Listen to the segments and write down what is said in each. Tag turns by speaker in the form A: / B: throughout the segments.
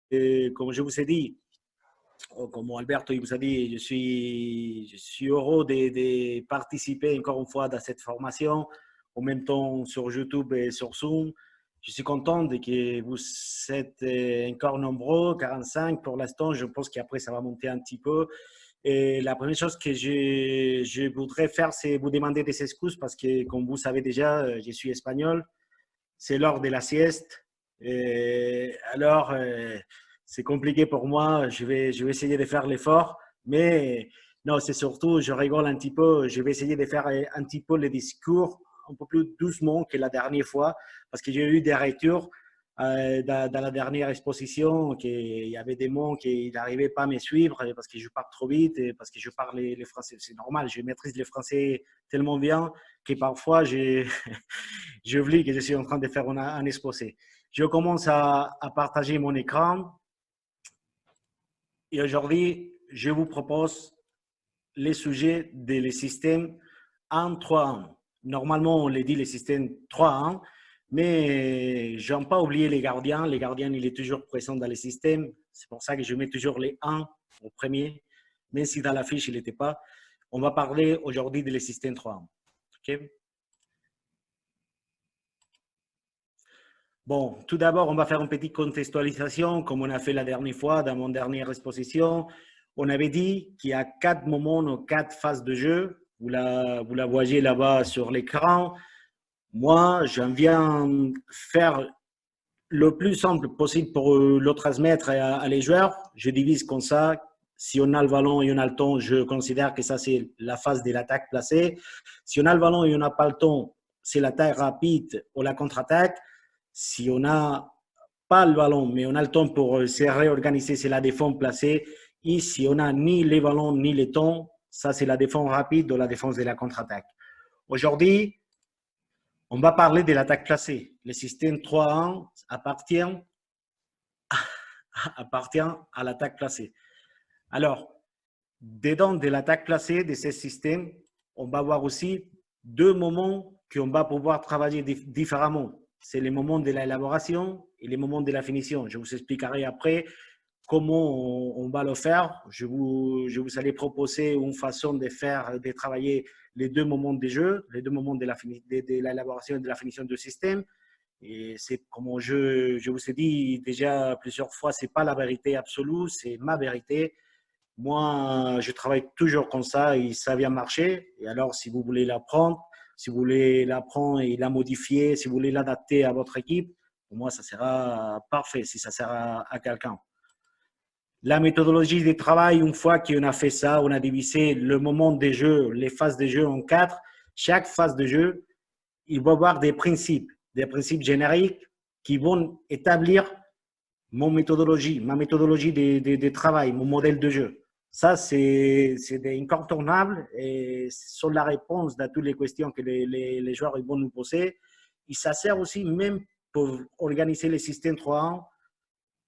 A: comme je vous ai dit, comme Alberto il vous a dit, je suis heureux de participer encore une fois dans cette formation, en même temps sur YouTube et sur Zoom. Je suis content de que vous êtes encore nombreux, 45 pour l'instant. Je pense qu'après, ça va monter un petit peu. Et la première chose que je voudrais faire, c'est vous demander des excuses parce que, comme vous savez déjà, je suis espagnol. C'est l'heure de la sieste. Et alors, c'est compliqué pour moi. Je vais essayer de faire l'effort. Mais non, c'est surtout, je rigole un petit peu. Je vais essayer de faire un petit peu les discours un peu plus doucement que la dernière fois parce que j'ai eu des retours dans la dernière exposition qu'il y avait des mots qui n'arrivaient pas à me suivre parce que je parle trop vite et parce que je parle les français. C'est normal, je maîtrise le français tellement bien que parfois j'oublie que je suis en train de faire un exposé. Je commence à partager mon écran et aujourd'hui, je vous propose les sujets des systèmes 1, 3, 1. Normalement, on les dit les systèmes 3, 1, mais je n'ai pas oublié les gardiens. Les gardiens, il est toujours présent dans les systèmes. C'est pour ça que je mets toujours les 1 au premier, même si dans la fiche, il n'était pas. On va parler aujourd'hui des systèmes 3, 1. OK? Bon, tout d'abord, on va faire une petite contextualisation, comme on a fait la dernière fois dans mon dernière exposition. On avait dit qu'il y a 4 moments ou 4 phases de jeu. Vous la voyez là-bas sur l'écran. Moi, j'en viens faire le plus simple possible pour le transmettre à les joueurs. Je divise comme ça. Si on a le ballon et on a le temps, je considère que ça, c'est la phase de l'attaque placée. Si on a le ballon et on n'a pas le temps, c'est l'attaque rapide ou la contre-attaque. Si on n'a pas le ballon, mais on a le temps pour se réorganiser, c'est la défense placée. Et si on n'a ni les ballons ni les temps, ça, c'est la défense rapide ou la défense de la contre-attaque. Aujourd'hui, on va parler de l'attaque placée. Le système 3-1 appartient à l'attaque placée. Alors, dedans de l'attaque placée de ce système, on va voir aussi 2 moments qu'on va pouvoir travailler différemment. C'est les moments de l'élaboration et les moments de la finition. Je vous expliquerai après comment on va le faire. Je vous allais proposer une façon de faire, de travailler les 2 moments de jeu, les 2 moments de l'élaboration et de la finition du système. Et c'est comme je vous ai dit déjà plusieurs fois, ce n'est pas la vérité absolue, c'est ma vérité. Moi, je travaille toujours comme ça et ça vient marcher. Et alors, si vous voulez l'apprendre, si vous voulez l'apprendre et la modifier, si vous voulez l'adapter à votre équipe, pour moi, ça sera parfait si ça sert à quelqu'un. La méthodologie de travail, une fois qu'on a fait ça, on a divisé le moment des jeux, les phases de jeu en 4. Chaque phase de jeu, il va y avoir des principes génériques qui vont établir ma méthodologie de travail, mon modèle de jeu. Ça, c'est incontournable et sur la réponse à toutes les questions que les joueurs vont nous poser. Et ça sert aussi même pour organiser le système 3-1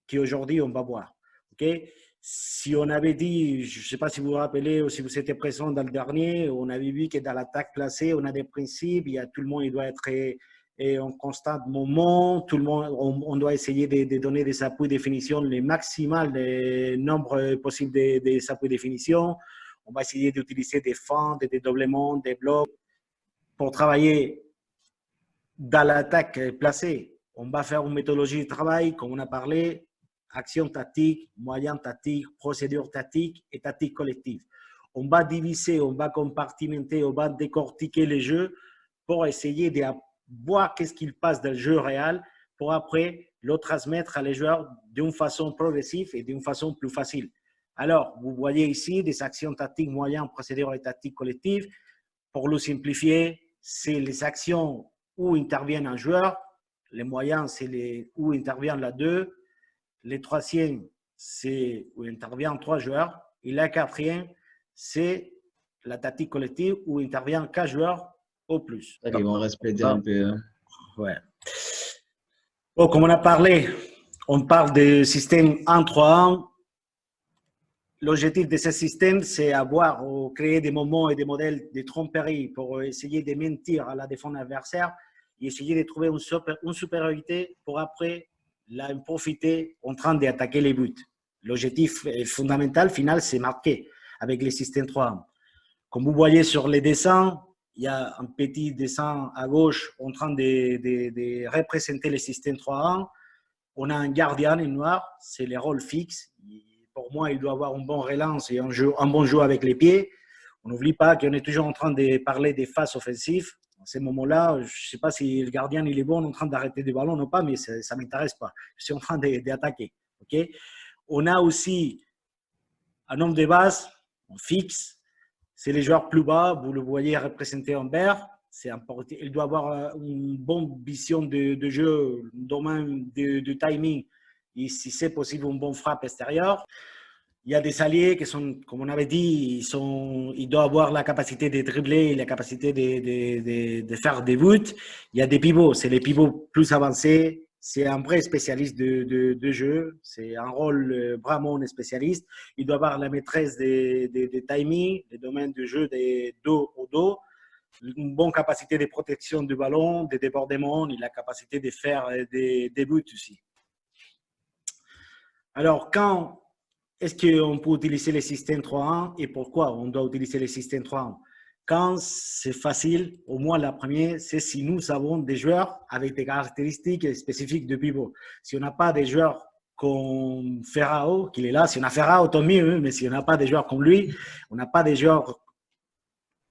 A: qu'aujourd'hui on va voir. Okay? Si on avait dit, je ne sais pas si vous vous rappelez ou si vous étiez présent dans le dernier, on avait vu que dans l'attaque placée, on a des principes, il y a, tout le monde il doit être en constant moment, tout le monde, on doit essayer de donner des appuis de définition le maximal de nombre possible des appuis de définition. On va essayer d'utiliser des fentes, des dédoublements, des blocs pour travailler dans l'attaque placée. On va faire une méthodologie de travail, comme on a parlé, action tactique, moyen tactique, procédure tactique et tactique collective. On va diviser, on va compartimenter, on va décortiquer les jeux pour essayer de voir qu'est-ce qu'il passe dans le jeu réel pour après le transmettre à les joueurs d'une façon progressive et d'une façon plus facile. Alors, vous voyez ici des actions tactiques, moyens, procédures et tactiques collectives. Pour le simplifier, c'est les actions où interviennent un joueur, les moyens, c'est où interviennent la 2, les troisième, c'est où interviennent 3 joueurs, et la quatrième, c'est la tactique collective où interviennent 4 joueurs au plus.
B: Ils vont respecter un peu.
A: Ouais. Bon, comme on a parlé, on parle de système 1-3-1. L'objectif de ce système, c'est avoir ou créer des moments et des modèles de tromperie pour essayer de mentir à la défense adversaire et essayer de trouver une supériorité pour après là, profiter en train d'attaquer les buts. L'objectif fondamental, final, c'est marqué avec les systèmes 3-1. Comme vous voyez sur les dessins, il y a un petit dessin à gauche en train de représenter les systèmes 3-1. On a un gardien en noir, c'est les rôles fixes. Pour moi, il doit avoir un bon relance et un bon jeu avec les pieds. On n'oublie pas qu'on est toujours en train de parler des phases offensives. À ce moment-là, je ne sais pas si le gardien il est bon en train d'arrêter des ballons ou pas, mais ça ne m'intéresse pas. Je suis en train d'attaquer. Okay? On a aussi un nombre de bases fixe. C'est les joueurs plus bas. Vous le voyez représenté en vert. Il doit avoir une bonne vision de jeu, un domaine de timing. Et si c'est possible, une bonne frappe extérieure. Il y a des alliés qui sont, comme on avait dit, ils doivent avoir la capacité de dribbler, la capacité de faire des buts. Il y a des pivots, c'est les pivots plus avancés. C'est un vrai spécialiste de jeu. C'est un rôle vraiment spécialiste. Il doit avoir la maîtrise des timing, les domaines de jeu des dos au dos, une bonne capacité de protection du ballon, des débordements et la capacité de faire des buts aussi. Alors, quand est-ce qu'on peut utiliser les systèmes 3-1 et pourquoi on doit utiliser les systèmes 3-1? Quand c'est facile, au moins la première, c'est si nous avons des joueurs avec des caractéristiques spécifiques de pivot. Si on n'a pas des joueurs comme Ferrao, qu'il est là, si on a Ferrao, tant mieux, mais si on n'a pas des joueurs comme lui, on n'a pas des joueurs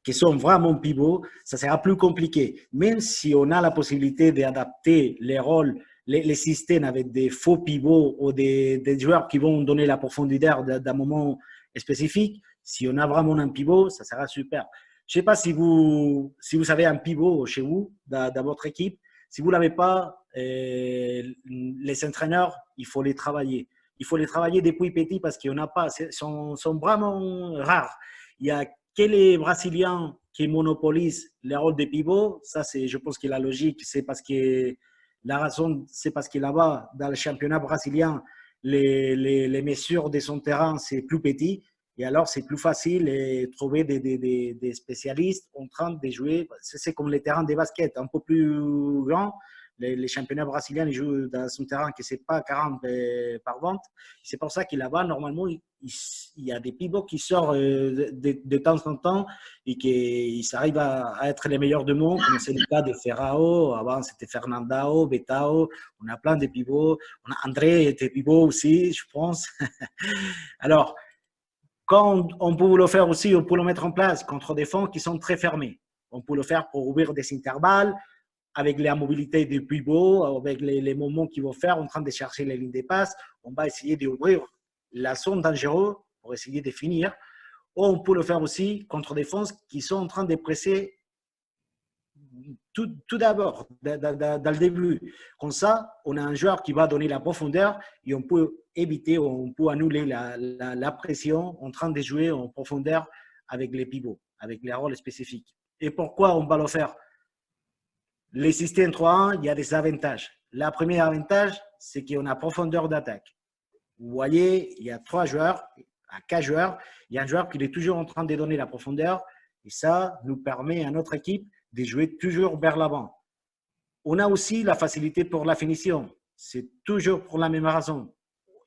A: qui sont vraiment pivots, ça sera plus compliqué. Même si on a la possibilité d'adapter les rôles, les systèmes avec des faux pivots ou des joueurs qui vont donner la profondeur d'un moment spécifique, si on a vraiment un pivot, ça sera super. Je ne sais pas si vous avez un pivot chez vous, dans votre équipe. Si vous ne l'avez pas, les entraîneurs, il faut les travailler. Il faut les travailler depuis petit parce qu'il n'y en a pas. Ils sont vraiment rares. Il y a que les Brésiliens qui monopolisent les rôles de pivot. Ça, je pense que la logique, c'est parce que la raison, c'est parce que là-bas, dans le championnat brésilien, les mesures de son terrain, c'est plus petit. Et alors, c'est plus facile de trouver des spécialistes en train de jouer. C'est comme les terrains de basket, un peu plus grands. Les championnats brésiliens, ils jouent dans son terrain qui n'est pas 40 par 20. C'est pour ça qu'il là-bas, normalement, il y a des pivots qui sortent de temps en temps et qui arrivent à être les meilleurs du monde, comme c'est le cas de Ferrao. Avant, c'était Fernandao, Betao. On a plein de pivots. On a André était pivot aussi, je pense. Alors, quand on peut le faire aussi, on peut le mettre en place contre des fonds qui sont très fermés. On peut le faire pour ouvrir des intervalles, avec la mobilité du pivot, avec les moments qu'ils vont faire en train de chercher les lignes de passe. On va essayer d'ouvrir la zone dangereuse pour essayer de finir. Ou on peut le faire aussi contre des défenses qui sont en train de presser tout d'abord, dans le début. Comme ça, on a un joueur qui va donner la profondeur et on peut éviter, on peut annuler la pression en train de jouer en profondeur avec les pivots, avec les rôles spécifiques. Et pourquoi on va le faire? Les systèmes 3-1, il y a des avantages. Le premier avantage, c'est qu'on a profondeur d'attaque. Vous voyez, il y a 3 joueurs, à 4 joueurs, il y a un joueur qui est toujours en train de donner la profondeur et ça nous permet à notre équipe de jouer toujours vers l'avant. On a aussi la facilité pour la finition. C'est toujours pour la même raison.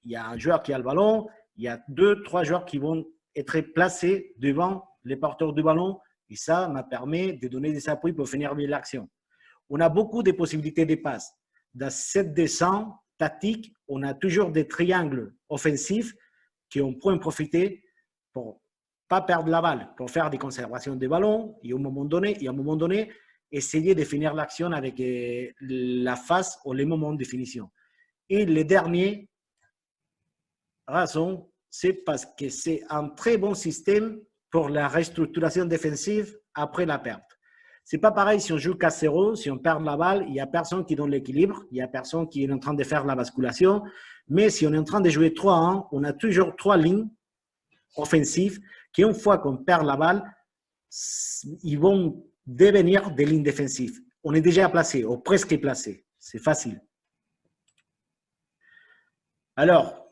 A: Il y a un joueur qui a le ballon, il y a 2-3 joueurs qui vont être placés devant les porteurs du ballon et ça me permet de donner des appuis pour finir bien l'action. On a beaucoup de possibilités de passes. Dans cette descente tactique, on a toujours des triangles offensifs qu'on peut en profiter pour ne pas perdre la balle, pour faire des conservations de ballon et à un moment donné, essayer de finir l'action avec la phase ou les moments de finition. Et le dernier raison, c'est parce que c'est un très bon système pour la restructuration défensive après la perte. Ce n'est pas pareil si on joue 4-0, si on perd la balle, il n'y a personne qui donne l'équilibre, il n'y a personne qui est en train de faire la basculation. Mais si on est en train de jouer 3-1, on a toujours 3 lignes offensives qui, une fois qu'on perd la balle, ils vont devenir des lignes défensives. On est déjà placé, ou presque placé. C'est facile. Alors,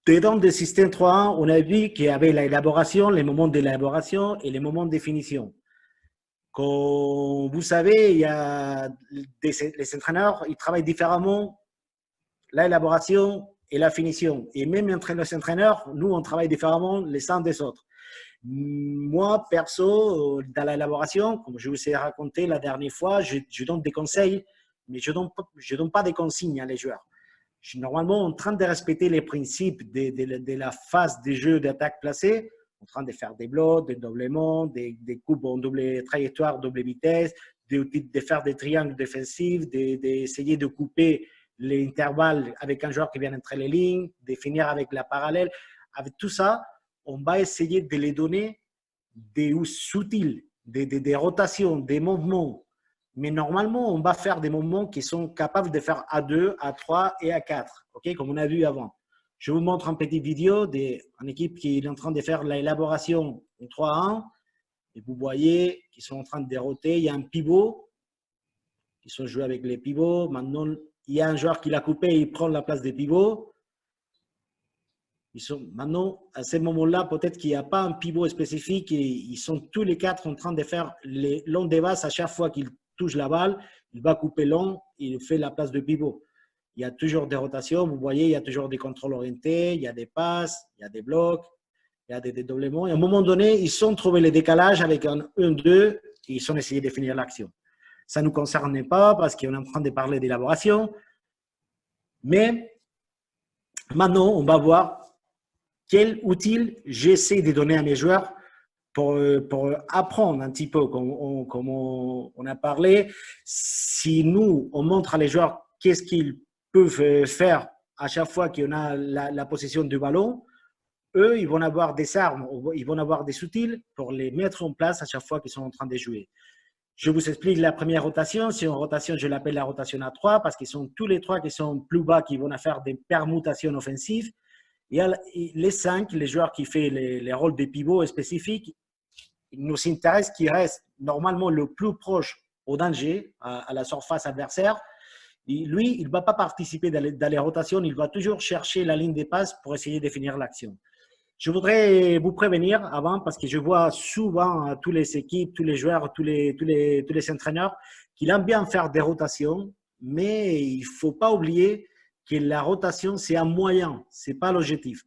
A: dedans des systèmes 3-1, on a vu qu'il y avait l'élaboration, les moments d'élaboration et les moments de définition. Comme vous savez, il y a les entraîneurs, ils travaillent différemment l'élaboration et la finition. Et même entre les entraîneurs, nous, on travaille différemment les uns des autres. Moi, perso, dans l'élaboration, comme je vous ai raconté la dernière fois, je donne des conseils, mais je ne donne pas des consignes à les joueurs. Je suis normalement en train de respecter les principes de la phase des jeux d'attaque placée, en train de faire des blocs, des doublements, des coupes en double trajectoire, double vitesse, de faire des triangles défensifs, d'essayer de couper les intervalles avec un joueur qui vient entre les lignes, de finir avec la parallèle. Avec tout ça, on va essayer de les donner des outils, des rotations, des mouvements. Mais normalement, on va faire des mouvements qui sont capables de faire à 2, à 3 et à 4, okay, comme on a vu avant. Je vous montre une petite vidéo d'une équipe qui est en train de faire l'élaboration en 3-1. Et vous voyez qu'ils sont en train de déroter. Il y a un pivot. Ils sont joués avec les pivots. Maintenant, il y a un joueur qui l'a coupé et il prend la place des pivots. Maintenant, à ce moment-là, peut-être qu'il n'y a pas un pivot spécifique et ils sont tous les quatre en train de faire les longs des bases. À chaque fois qu'il touche la balle, il va couper long et il fait la place de pivot. Il y a toujours des rotations. Vous voyez, il y a toujours des contrôles orientés, il y a des passes, il y a des blocs, il y a des dédoublements. Et à un moment donné, ils ont trouvé les décalages avec un 1-2 et ils ont essayé de finir l'action. Ça ne nous concerne pas parce qu'on est en train de parler d'élaboration. Mais maintenant, on va voir quel outil j'essaie de donner à mes joueurs pour apprendre un petit peu, comme on a parlé. Si nous, on montre à les joueurs qu'est-ce qu'ils peuvent faire à chaque fois qu'on a la possession du ballon, eux, ils vont avoir des armes, ils vont avoir des outils pour les mettre en place à chaque fois qu'ils sont en train de jouer. Je vous explique la première rotation. C'est une rotation, je l'appelle la rotation à 3 parce qu'ils sont tous les trois qui sont plus bas, qui vont faire des permutations offensives. Il y a les 5, les joueurs qui font les rôles de pivot spécifiques. Il nous intéresse qu'ils restent normalement le plus proche au danger, à la surface adversaire. Et lui, il ne va pas participer dans les rotations, il va toujours chercher la ligne de passe pour essayer de finir l'action. Je voudrais vous prévenir avant, parce que je vois souvent toutes les équipes, tous les joueurs, tous les entraîneurs qui aiment bien faire des rotations, mais il ne faut pas oublier que la rotation, c'est un moyen, ce n'est pas l'objectif.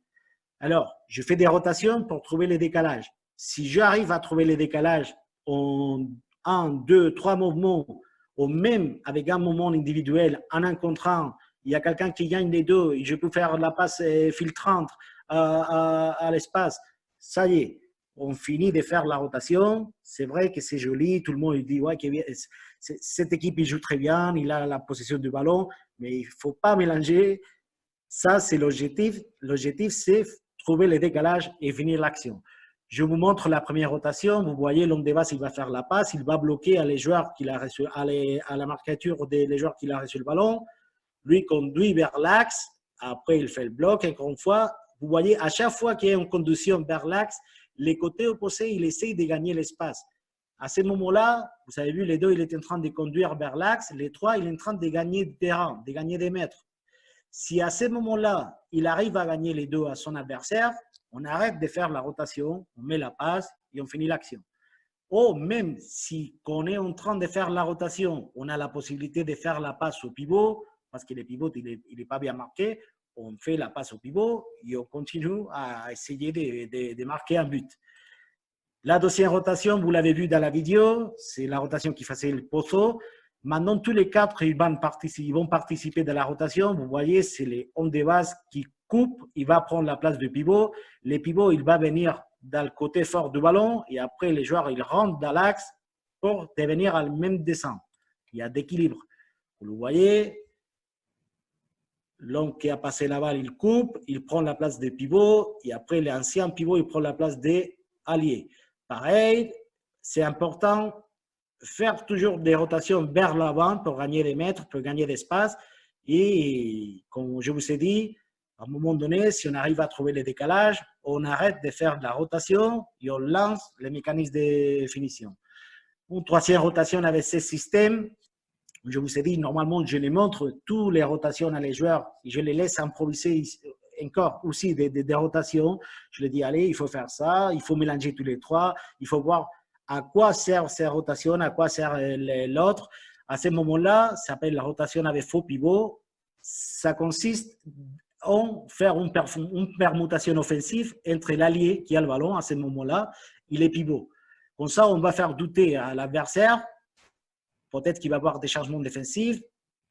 A: Alors, je fais des rotations pour trouver les décalages. Si j'arrive à trouver les décalages en 1, 2, 3 mouvements, ou même avec un mouvement individuel, en un contre un, il y a quelqu'un qui gagne les deux et je peux faire la passe filtrante à l'espace, ça y est, on finit de faire la rotation. C'est vrai que c'est joli, tout le monde dit ouais, cette équipe il joue très bien, il a la possession du ballon, mais il ne faut pas mélanger. Ça, c'est l'objectif. L'objectif, c'est trouver les décalages et finir l'action. Je vous montre la première rotation. Vous voyez, l'homme de base, il va faire la passe. Il va bloquer à les joueurs qu'il a reçu, à la marquature des joueurs qu'il a reçu le ballon. Lui conduit vers l'axe. Après, il fait le bloc. Encore une fois, vous voyez, à chaque fois qu'il y a une conduction vers l'axe, les côtés opposés, il essaye de gagner l'espace. À ce moment-là, vous avez vu, les deux, il est en train de conduire vers l'axe. Les trois, il est en train de gagner du terrain, de gagner des mètres. Si à ce moment-là, il arrive à gagner les deux à son adversaire, on arrête de faire la rotation, on met la passe et on finit l'action. Ou même si on est en train de faire la rotation, on a la possibilité de faire la passe au pivot, parce que le pivot, il n'est pas bien marqué, on fait la passe au pivot et on continue à essayer de marquer un but. La deuxième rotation, vous l'avez vu dans la vidéo, c'est la rotation qui faisait le poteau. Maintenant, tous les quatre, ils vont participer de la rotation. Vous voyez, c'est les hommes de base qui coupent. Il va prendre la place du pivot. Les pivots, il va venir dans le côté fort du ballon. Et après, les joueurs, ils rentrent dans l'axe pour devenir à la même descente. Il y a d'équilibre. Vous le voyez, l'homme qui a passé la balle, il coupe. Il prend la place des pivots. Et après, l'ancien pivot, il prend la place des alliés. Pareil, c'est important faire toujours des rotations vers l'avant pour gagner des mètres, pour gagner d'espace. Et comme je vous ai dit, à un moment donné, si on arrive à trouver les décalages, on arrête de faire de la rotation et on lance les mécanismes de finition. Une troisième rotation avec ce système, je vous ai dit, normalement, je les montre toutes les rotations à les joueurs et je les laisse improviser encore aussi des rotations. Je leur dis, allez, il faut faire ça, il faut mélanger tous les trois, il faut voir à quoi sert cette rotation, à quoi sert l'autre. À ce moment-là, ça s'appelle la rotation avec faux pivot. ça consiste en faire une permutation offensive entre l'allié qui a le ballon à ce moment-là et les pivots. Comme ça, on va faire douter à l'adversaire. Peut-être qu'il va avoir des changements défensifs,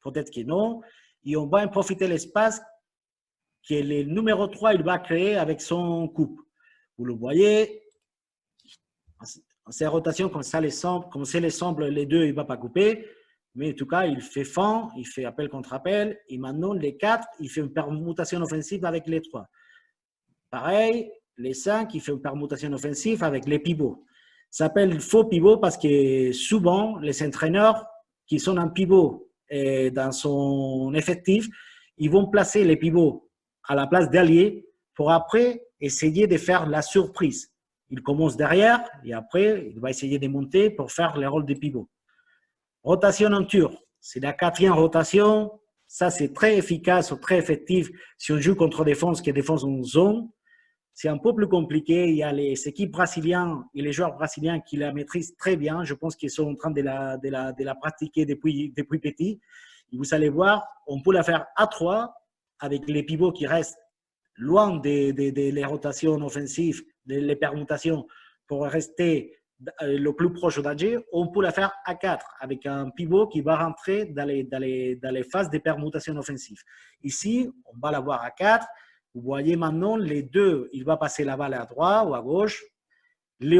A: peut-être que non. Et on va en profiter de l'espace que le numéro 3 il va créer avec son coupe. Vous le voyez, en ces rotations, comme ça les semble, les deux, il ne va pas couper. Mais en tout cas, il fait fin, il fait appel contre appel. Et maintenant, les 4, il fait une permutation offensive avec les 3. Pareil, les 5, il fait une permutation offensive avec les pivots. Ça s'appelle faux pivot parce que souvent, les entraîneurs qui sont en pivot dans son effectif, ils vont placer les pivots à la place d'alliés pour après essayer de faire la surprise. Il commence derrière et après, il va essayer de monter pour faire le rôle de pivot. Rotation en tour, c'est la 4e rotation. Ça, c'est très efficace, très effectif si on joue contre défense qui est défense en zone. C'est un peu plus compliqué. Il y a les équipes brésiliennes et les joueurs brésiliens qui la maîtrisent très bien. Je pense qu'ils sont en train de la pratiquer depuis petit. Et vous allez voir, on peut la faire à 3 avec les pivots qui restent loin des rotations offensives, des permutations pour rester le plus proche d'Alger. On peut la faire à 4 avec un pivot qui va rentrer dans les phases de permutation offensive. Ici, on va l'avoir à 4. Vous voyez maintenant, les deux, il va passer la balle à droite ou à gauche. Les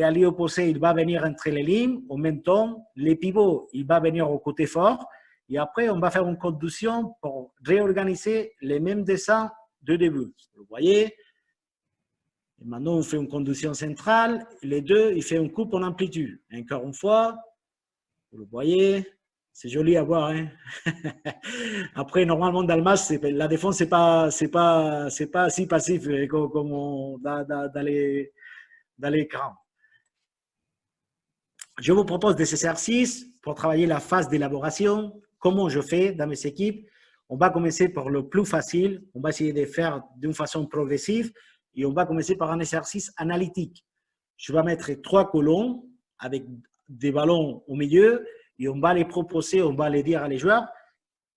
A: alliés opposés, il va venir entre les lignes. En même temps, les pivots, il va venir au côté fort. Et après, on va faire une conduction pour réorganiser les mêmes dessins de début. Vous voyez. Et maintenant, on fait une conduction centrale. Les deux, il fait une coupe en amplitude. Encore une fois, vous le voyez. C'est joli à voir. Hein. Après, normalement, dans le match, la défense, c'est pas si passif comme dans l'écran. Je vous propose des exercices pour travailler la phase d'élaboration. Comment je fais dans mes équipes? On va commencer par le plus facile. On va essayer de faire d'une façon progressive et on va commencer par un exercice analytique. Je vais mettre 3 colonnes avec des ballons au milieu et on va les proposer, on va les dire à les joueurs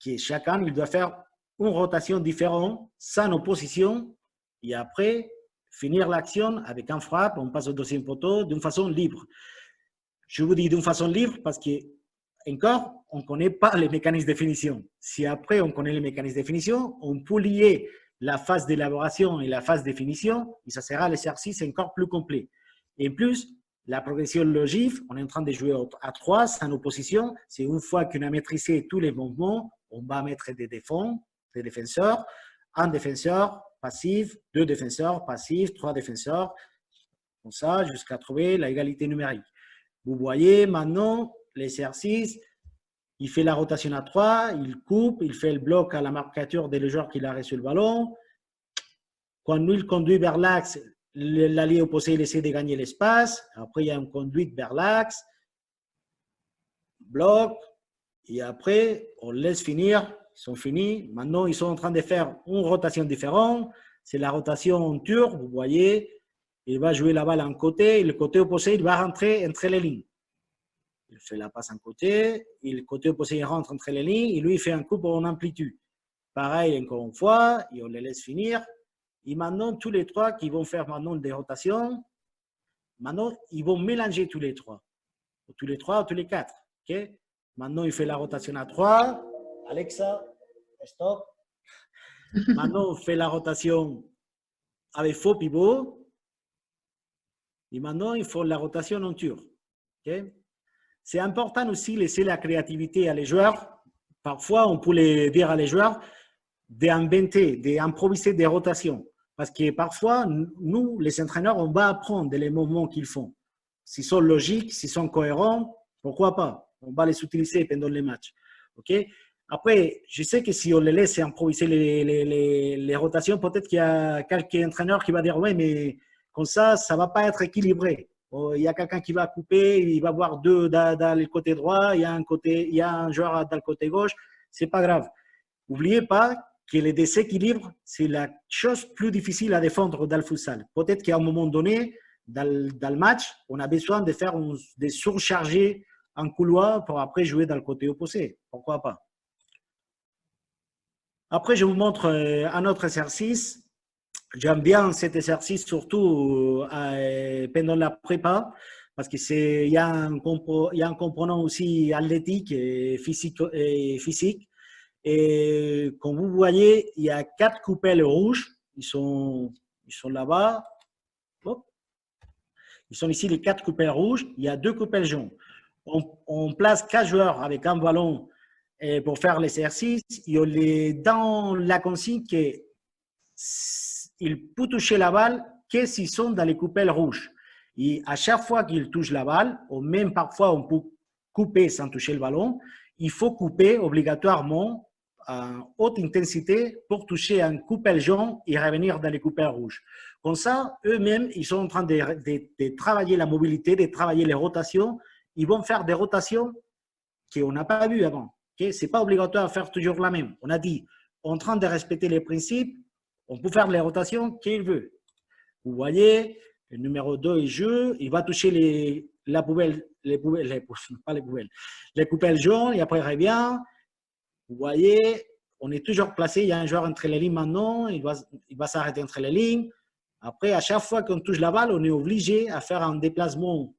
A: que chacun il doit faire une rotation différente, sans opposition, et après finir l'action avec un frappe, on passe au deuxième poteau d'une façon libre. Je vous dis d'une façon libre parce que encore, on ne connaît pas les mécanismes de finition. Si après on connaît les mécanismes de finition, on peut lier la phase d'élaboration et la phase de finition et ça sera l'exercice encore plus complet. Et plus, la progression logique, on est en train de jouer à 3 sans opposition. C'est une fois qu'on a maîtrisé tous les mouvements, on va mettre des défenseurs, un défenseur passif, 2 défenseurs passifs, 3 défenseurs, comme ça, jusqu'à trouver l'égalité numérique. Vous voyez maintenant l'exercice, il fait la rotation à 3, il coupe, il fait le bloc à la marquature des joueurs qui a reçu le ballon. Quand il conduit vers l'axe, l'allié opposé il essaie de gagner l'espace. Après, il y a une conduite vers l'axe, bloc, et après, on laisse finir. Ils sont finis. Maintenant, ils sont en train de faire une rotation différente. C'est la rotation en tour, vous voyez. Il va jouer la balle en côté, et le côté opposé, il va rentrer entre les lignes. Il fait la passe en côté, et le côté opposé, il rentre entre les lignes, et lui, il fait un coup en amplitude. Pareil, encore une fois, et on les laisse finir. Et maintenant, tous les 3 qui vont faire maintenant des rotations, maintenant, ils vont mélanger tous les 3. Tous les 3 ou tous les 4. Okay? Maintenant, il fait la rotation à 3. Alexa, stop. Maintenant, on fait la rotation avec faux pivot. Et maintenant, il faut la rotation en tour. Okay? C'est important aussi de laisser la créativité à les joueurs. Parfois, on peut les dire à les joueurs d'inventer, d'improviser des rotations. Parce que parfois, nous, les entraîneurs, on va apprendre les mouvements qu'ils font. S'ils sont logiques, s'ils sont cohérents, pourquoi pas? On va les utiliser pendant les matchs. Okay? Après, je sais que si on les laisse improviser les rotations, peut-être qu'il y a quelques entraîneurs qui vont dire « Oui, mais comme ça ne va pas être équilibré. » Il y a quelqu'un qui va couper, il va avoir 2 dans le côté droit, il y a un joueur dans le côté gauche. Ce n'est pas grave. N'oubliez pas que le déséquilibre, c'est la chose plus difficile à défendre dans le futsal. Peut-être qu'à un moment donné, dans le match, on a besoin de faire des surchargés en couloir pour après jouer dans le côté opposé. Pourquoi pas? Après, je vous montre un autre exercice. J'aime bien cet exercice, surtout pendant la prépa, parce qu'il y a un component aussi athlétique et physique. Et comme vous voyez, il y a 4 coupelles rouges. Ils sont là-bas. Ils sont ici les 4 coupelles rouges. Il y a 2 coupelles jaunes. On place 4 joueurs avec un ballon pour faire l'exercice. Il y a dans la consigne qu'ils peuvent toucher la balle que s'ils sont dans les coupelles rouges. Et à chaque fois qu'ils touchent la balle, ou même parfois on peut couper sans toucher le ballon, il faut couper obligatoirement à haute intensité pour toucher un coupelle jaune et revenir dans les coupelles rouges. Comme ça, eux-mêmes, ils sont en train de travailler la mobilité, de travailler les rotations. Ils vont faire des rotations qu'on n'a pas vues avant. Okay? Ce n'est pas obligatoire de faire toujours la même. On a dit, en train de respecter les principes, on peut faire les rotations qu'il veut. Vous voyez, le numéro 2 il joue, il va toucher les coupelles jaunes et après il revient. Vous voyez, on est toujours placé, il y a un joueur entre les lignes maintenant, il va s'arrêter entre les lignes. Après, à chaque fois qu'on touche la balle, on est obligé à faire un déplacement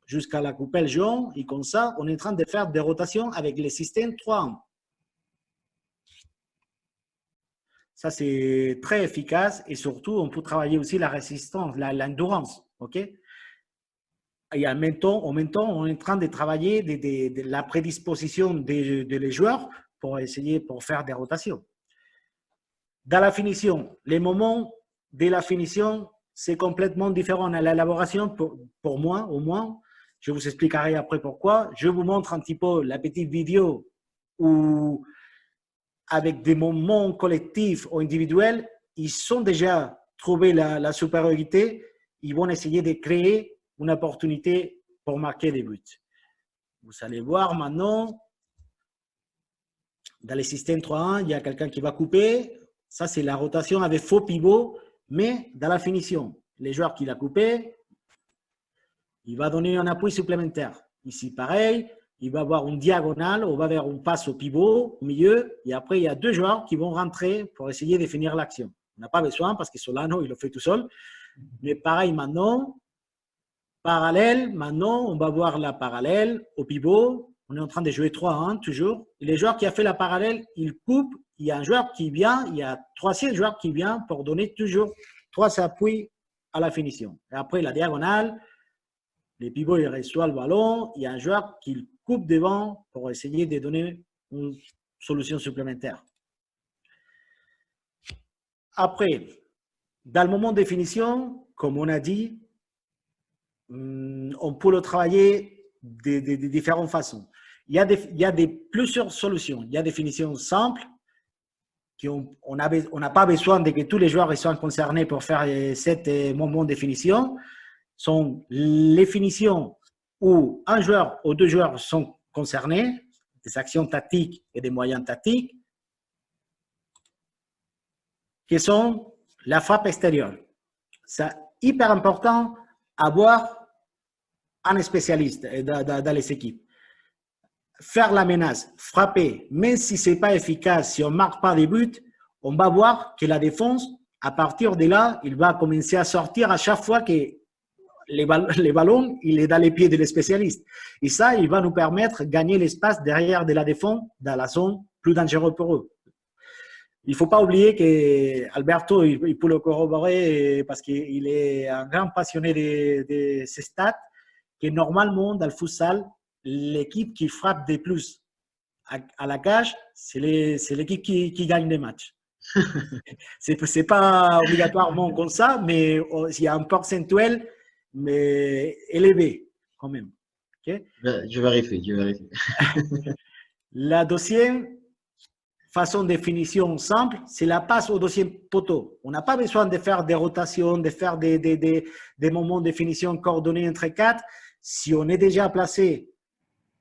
A: jusqu'à la coupelle jaune et comme ça, on est en train de faire des rotations avec le système 3-1. Ça, c'est très efficace et surtout, on peut travailler aussi la résistance, l'endurance. Okay? Et en même temps, on est en train de travailler de la prédisposition des joueurs pour essayer pour faire des rotations. Dans la finition, les moments de la finition, c'est complètement différent à l'élaboration pour moi, au moins. Je vous expliquerai après pourquoi. Je vous montre un petit peu la petite vidéo où, avec des moments collectifs ou individuels, ils ont déjà trouvé la supériorité. Ils vont essayer de créer une opportunité pour marquer des buts. Vous allez voir maintenant, dans le système 3-1, il y a quelqu'un qui va couper. Ça, c'est la rotation avec faux pivot, mais dans la finition. Les joueurs qui l'ont coupé, il va donner un appui supplémentaire. Ici, pareil, il va avoir une diagonale, on va vers une passe au pivot, au milieu, et après, il y a 2 joueurs qui vont rentrer pour essayer de finir l'action. On n'a pas besoin parce que Solano, il le fait tout seul. Mais pareil, maintenant, parallèle, maintenant, on va voir la parallèle au pivot. On est en train de jouer 3-1 toujours. Et les joueurs qui ont fait la parallèle, ils coupent. Il y a un joueur qui vient, il y a 3e joueur qui vient pour donner toujours 3 appuis à la finition. Et après, la diagonale, les pivots, ils reçoivent le ballon. Il y a un joueur qui coupe devant pour essayer de donner une solution supplémentaire. Après, dans le moment de finition, comme on a dit, on peut le travailler de différentes façons. Il y a plusieurs solutions. Il y a des finitions simples, on n'a pas besoin de que tous les joueurs soient concernés pour faire ce moment de finition. Sont les finitions où un joueur ou 2 joueurs sont concernés, des actions tactiques et des moyens tactiques, qui sont la frappe extérieure. C'est hyper important avoir un spécialiste dans les équipes. Faire la menace, frapper, même si ce n'est pas efficace, si on ne marque pas des buts, on va voir que la défense, à partir de là, il va commencer à sortir à chaque fois que les ballons, il est dans les pieds de spécialiste. Et ça, il va nous permettre de gagner l'espace derrière de la défense dans la zone plus dangereuse pour eux. Il ne faut pas oublier qu'Alberto, il peut le corroborer parce qu'il est un grand passionné de ces stats, que normalement, dans le futsal, l'équipe qui frappe des plus à la cage, c'est l'équipe qui gagne les matchs. Ce n'est pas obligatoirement comme ça, mais il y a un pourcentuel mais élevé quand même. Okay?
B: Je vérifie. La
A: deuxième façon de finition simple, c'est la passe au deuxième poteau. On n'a pas besoin de faire des rotations, de faire des moments de finition coordonnés entre 4. Si on est déjà placé,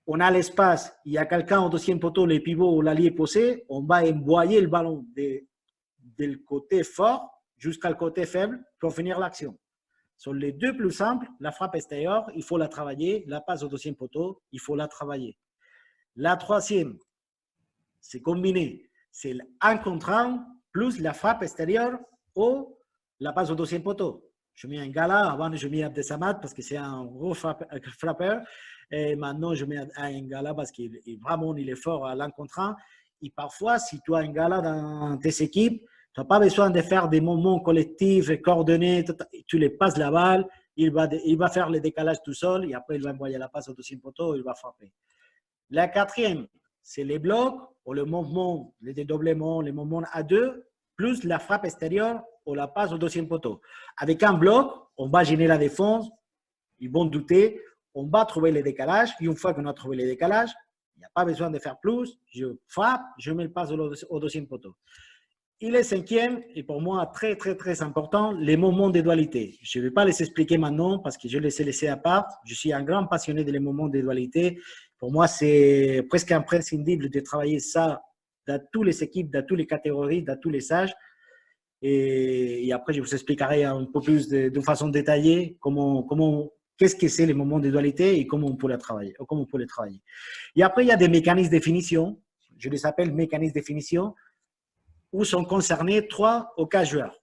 A: on a l'espace, il y a quelqu'un au deuxième poteau, les pivots ou l'allié posé, on va envoyer le ballon du côté fort jusqu'au côté faible pour finir l'action. Sur les 2 plus simples, la frappe extérieure, il faut la travailler. La passe au deuxième poteau, il faut la travailler. La troisième, c'est combiné. c'est un contre un plus la frappe extérieure ou la passe au deuxième poteau. Je mets un gars là, avant je mets Abdesamad parce que c'est un gros frappeur. Et maintenant, je mets un gars là parce qu'il vraiment il est fort à l'un contre un. Et parfois, si tu as un gars là dans tes équipes, tu n'as pas besoin de faire des moments collectifs, coordonnés. Tu les passes la balle, il va faire le décalage tout seul et après, il va envoyer la passe au deuxième poteau et il va frapper. La quatrième, c'est les blocs ou le mouvement, les dédoublements, les mouvements à deux, plus la frappe extérieure ou la passe au deuxième poteau. Avec un bloc, on va gêner la défense, ils vont douter, on va trouver les décalages. Et une fois qu'on a trouvé les décalages, il n'y a pas besoin de faire plus. Je frappe, je mets le passe au deuxième poteau. Et le cinquième, et pour moi très, très, très important, les moments de dualité. Je ne vais pas les expliquer maintenant parce que je les ai laissés à part. Je suis un grand passionné des moments de dualité. Pour moi, c'est presque imprescindible de travailler ça dans toutes les équipes, dans toutes les catégories, dans tous les âges. Et après, je vous expliquerai un peu plus de façon détaillée qu'est-ce que c'est les moments de dualité et comment on peut les travailler. Et après, il y a des mécanismes de définition. Je les appelle mécanismes de définition où sont concernés 3 ou 4 joueurs.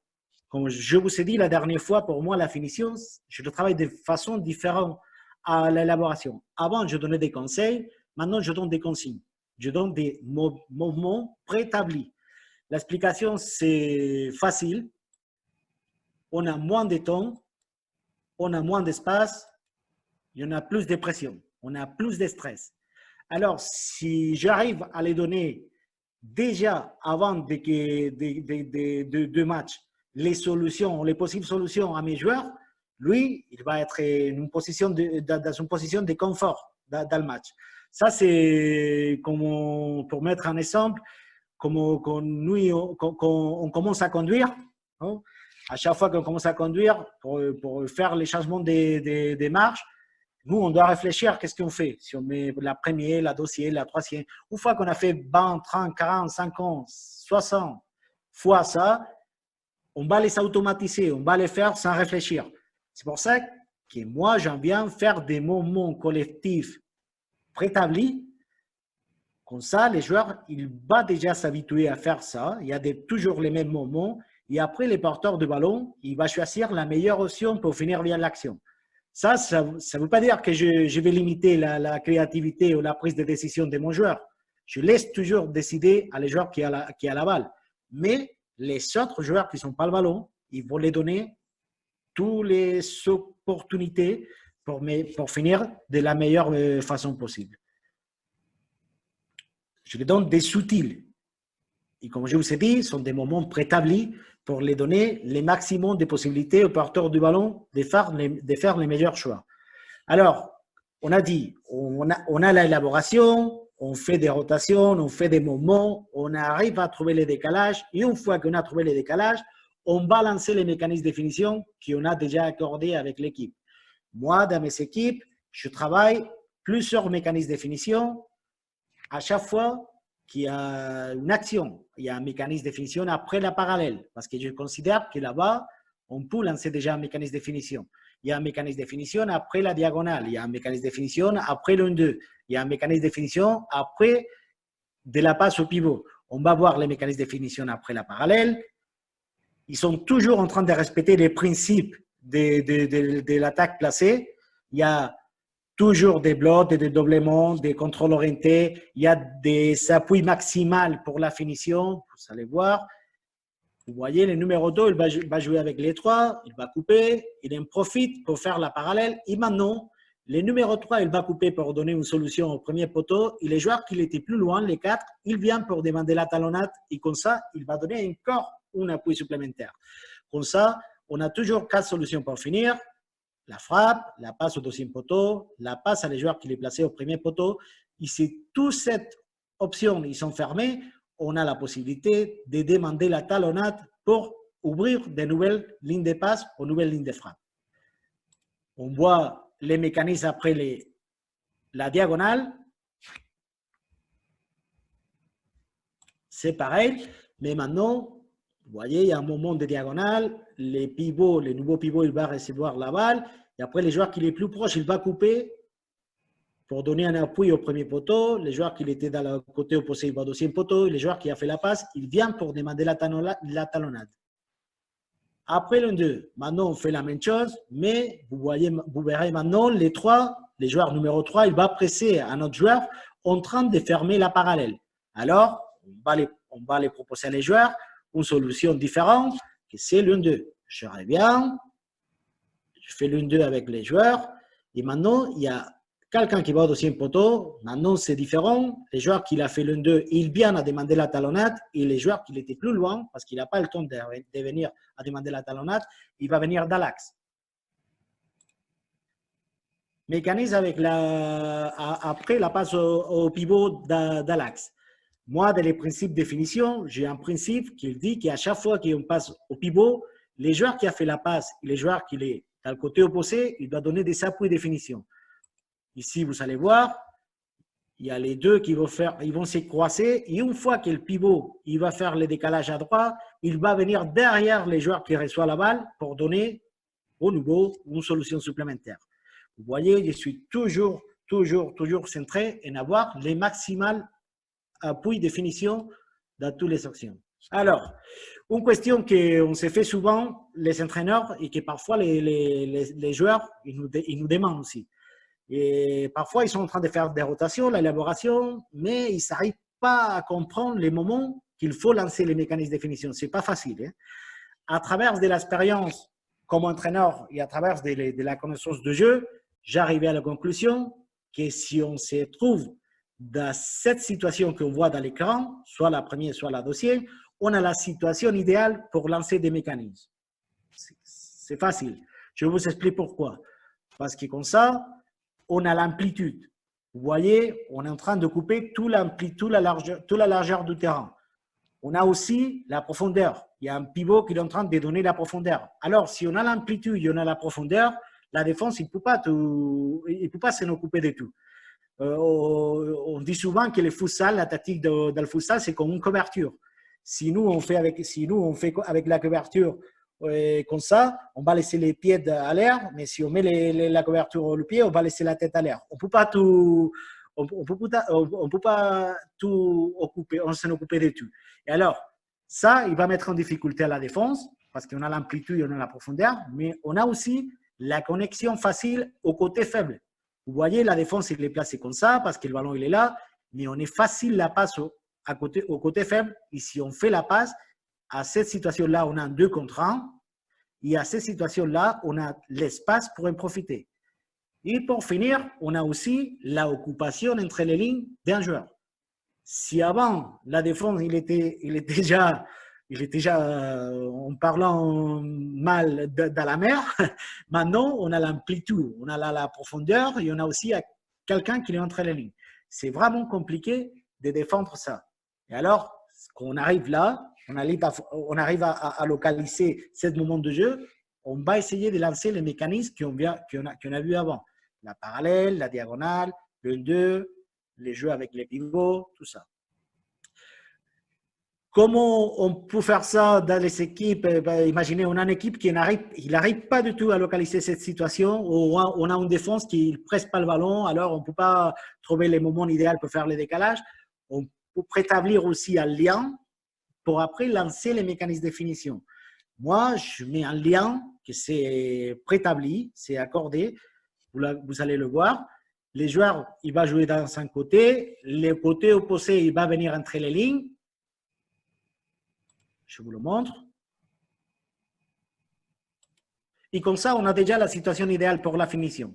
A: Comme je vous ai dit la dernière fois, pour moi, la finition, je le travaille de façon différente à l'élaboration. Avant, je donnais des conseils. Maintenant, je donne des consignes. Je donne des mouvements préétablis. L'explication, c'est facile. On a moins de temps, on a moins d'espace, il y en a plus de pression, on a plus de stress. Alors, si j'arrive à les donner déjà avant de matchs, les solutions, les possibles solutions à mes joueurs, lui, il va être dans une position de confort dans le match. Ça, c'est comme pour mettre un exemple, comme on commence à conduire. Hein, à chaque fois qu'on commence à conduire, pour faire les changements des marches, nous, on doit réfléchir, qu'est-ce qu'on fait? Si on met la première, la deuxième, la troisième. Une fois qu'on a fait 20, 30, 40, 50, 60 fois ça, on va les automatiser, on va les faire sans réfléchir. C'est pour ça que moi, j'aime bien faire des moments collectifs préétablis. Comme ça, les joueurs, ils vont déjà s'habituer à faire ça. Il y a toujours les mêmes moments. Et après, les porteurs de ballon, ils vont choisir la meilleure option pour finir bien l'action. Ça ne veut pas dire que je vais limiter la créativité ou la prise de décision de mon joueur. Je laisse toujours décider à les joueurs qui a la balle. Mais les autres joueurs qui ne sont pas le ballon, ils vont les donner toutes les opportunités pour finir de la meilleure façon possible. Je les donne des outils. Et comme je vous ai dit, ce sont des moments préétablis pour les donner les maximum de possibilités aux porteurs du ballon de faire les meilleurs choix. Alors, on a dit, on a l'élaboration, on fait des rotations, on fait des moments, on arrive à trouver les décalages. Et une fois qu'on a trouvé les décalages, on va lancer les mécanismes de définition qu'on a déjà accordés avec l'équipe. Moi, dans mes équipes, je travaille plusieurs mécanismes de définition. À chaque fois qu'il y a une action, il y a un mécanisme de définition après la parallèle, parce que je considère que là-bas, on peut lancer déjà un mécanisme de définition. Il y a un mécanisme de définition après la diagonale, il y a un mécanisme de définition après le 1-2, il y a un mécanisme de définition après de la passe au pivot. On va voir les mécanismes de définition après la parallèle. Ils sont toujours en train de respecter les principes de l'attaque placée. Il y a toujours des blocs, des dédoublements, des contrôles orientés. Il y a des appuis maximales pour la finition. Vous allez voir. Vous voyez, le numéro 2, il va jouer avec les 3. Il va couper. Il en profite pour faire la parallèle. Et maintenant, le numéro 3, il va couper pour donner une solution au premier poteau. Et les joueurs qui étaient plus loin, les 4, ils viennent pour demander la talonnade. Et comme ça, il va donner encore un appui supplémentaire. Comme ça, on a toujours 4 solutions pour finir. La frappe, la passe au deuxième poteau, la passe à les joueurs qui les plaçaient au premier poteau. Et si toutes ces options ils sont fermées, on a la possibilité de demander la talonnade pour ouvrir de nouvelles lignes de passe ou nouvelles lignes de frappe. On voit les mécanismes après la diagonale. C'est pareil, mais maintenant, vous voyez, il y a un moment de diagonale, les nouveaux pivots, il va recevoir la balle, et après, les joueurs qui sont les plus proches, il va couper pour donner un appui au premier poteau. Les joueurs qui étaient dans le côté opposé, il va au deuxième poteau. Les joueurs qui a fait la passe, il vient pour demander la talonnade. Après le 2, maintenant on fait la même chose, mais vous verrez maintenant les joueurs numéro 3, il va presser un autre joueur en train de fermer la parallèle. Alors, on va les proposer à les joueurs une solution différente, que c'est l'1-2. Je reviens, je fais l'1-2 avec les joueurs, et maintenant il y a quelqu'un qui va au deuxième poteau. Maintenant c'est différent. Les joueurs qui a fait l'1-2, ils viennent à demander la talonnade, et les joueurs qui étaient plus loin, parce qu'il n'a pas le temps de venir à demander la talonnade, il va venir dans l'axe. Mécanisme avec après la passe au pivot dans l'axe. Moi, dans les principes de définition, j'ai un principe qui dit qu'à chaque fois qu'on passe au pivot, les joueurs qui a fait la passe et les joueurs qui sont dans le côté opposé, il doit donner des appuis de définition. Ici, vous allez voir, il y a les deux qui vont ils vont se croiser, et une fois que le pivot il va faire le décalage à droite, il va venir derrière les joueurs qui reçoivent la balle pour donner au nouveau une solution supplémentaire. Vous voyez, je suis toujours centré en avoir les maximales appuis de définition dans toutes les actions. Alors, une question qu'on se fait souvent, les entraîneurs, et que parfois les joueurs, ils nous demandent aussi. Et parfois, ils sont en train de faire des rotations, l'élaboration, mais ils n'arrivent pas à comprendre les moments qu'il faut lancer les mécanismes de définition. Ce n'est pas facile. Hein. À travers de l'expérience comme entraîneur et à travers de la connaissance de jeu, j'arrivais à la conclusion que si on se trouve dans cette situation qu'on voit dans l'écran, soit la première, soit la deuxième, on a la situation idéale pour lancer des mécanismes. C'est facile. Je vous explique pourquoi. Parce que comme ça, on a l'amplitude. Vous voyez, on est en train de couper toute la largeur du terrain. On a aussi la profondeur. Il y a un pivot qui est en train de donner la profondeur. Alors, si on a l'amplitude et on a la profondeur, la défense, il ne peut pas s'en occuper de tout. On dit souvent que le futsal, la tactique dans le futsal, c'est comme une couverture. Si nous, on fait avec la couverture comme ça, on va laisser les pieds à l'air, mais si on met la couverture au pied, on va laisser la tête à l'air. On ne peut pas tout occuper, on s'en occuper de tout. Et alors, ça, il va mettre en difficulté à la défense, parce qu'on a l'amplitude et on a la profondeur, mais on a aussi la connexion facile au côté faible. Vous voyez, la défense, il est placé comme ça, parce que le ballon, il est là, mais on est facile la passe au côté faible, et si on fait la passe, à cette situation-là, on a un 2 contre 1, et à cette situation-là, on a l'espace pour en profiter. Et pour finir, on a aussi l'occupation entre les lignes d'un joueur. Si avant, la défense, il était déjà en parlant mal dans la mer, maintenant, on a l'amplitude, on a la profondeur et on a aussi quelqu'un qui est entre les lignes. C'est vraiment compliqué de défendre ça. Et alors, quand on arrive là, on arrive à localiser ce moment de jeu, on va essayer de lancer les mécanismes qu'on a vus avant. La parallèle, la diagonale, le 2, les jeux avec les pivots, tout ça. Comment on peut faire ça dans les équipes? Imaginez, on a une équipe qui n'arrive pas du tout à localiser cette situation, ou on a une défense qui ne presse pas le ballon, alors on ne peut pas trouver les moments idéaux pour faire le décalage. On peut préétablir aussi un lien pour après lancer les mécanismes de définition. Moi, je mets un lien que c'est préétabli, c'est accordé, vous allez le voir. Les joueurs, il va jouer dans un côté, le côté opposé, il va venir entre les lignes. Je vous le montre. Et comme ça, on a déjà la situation idéale pour la finition.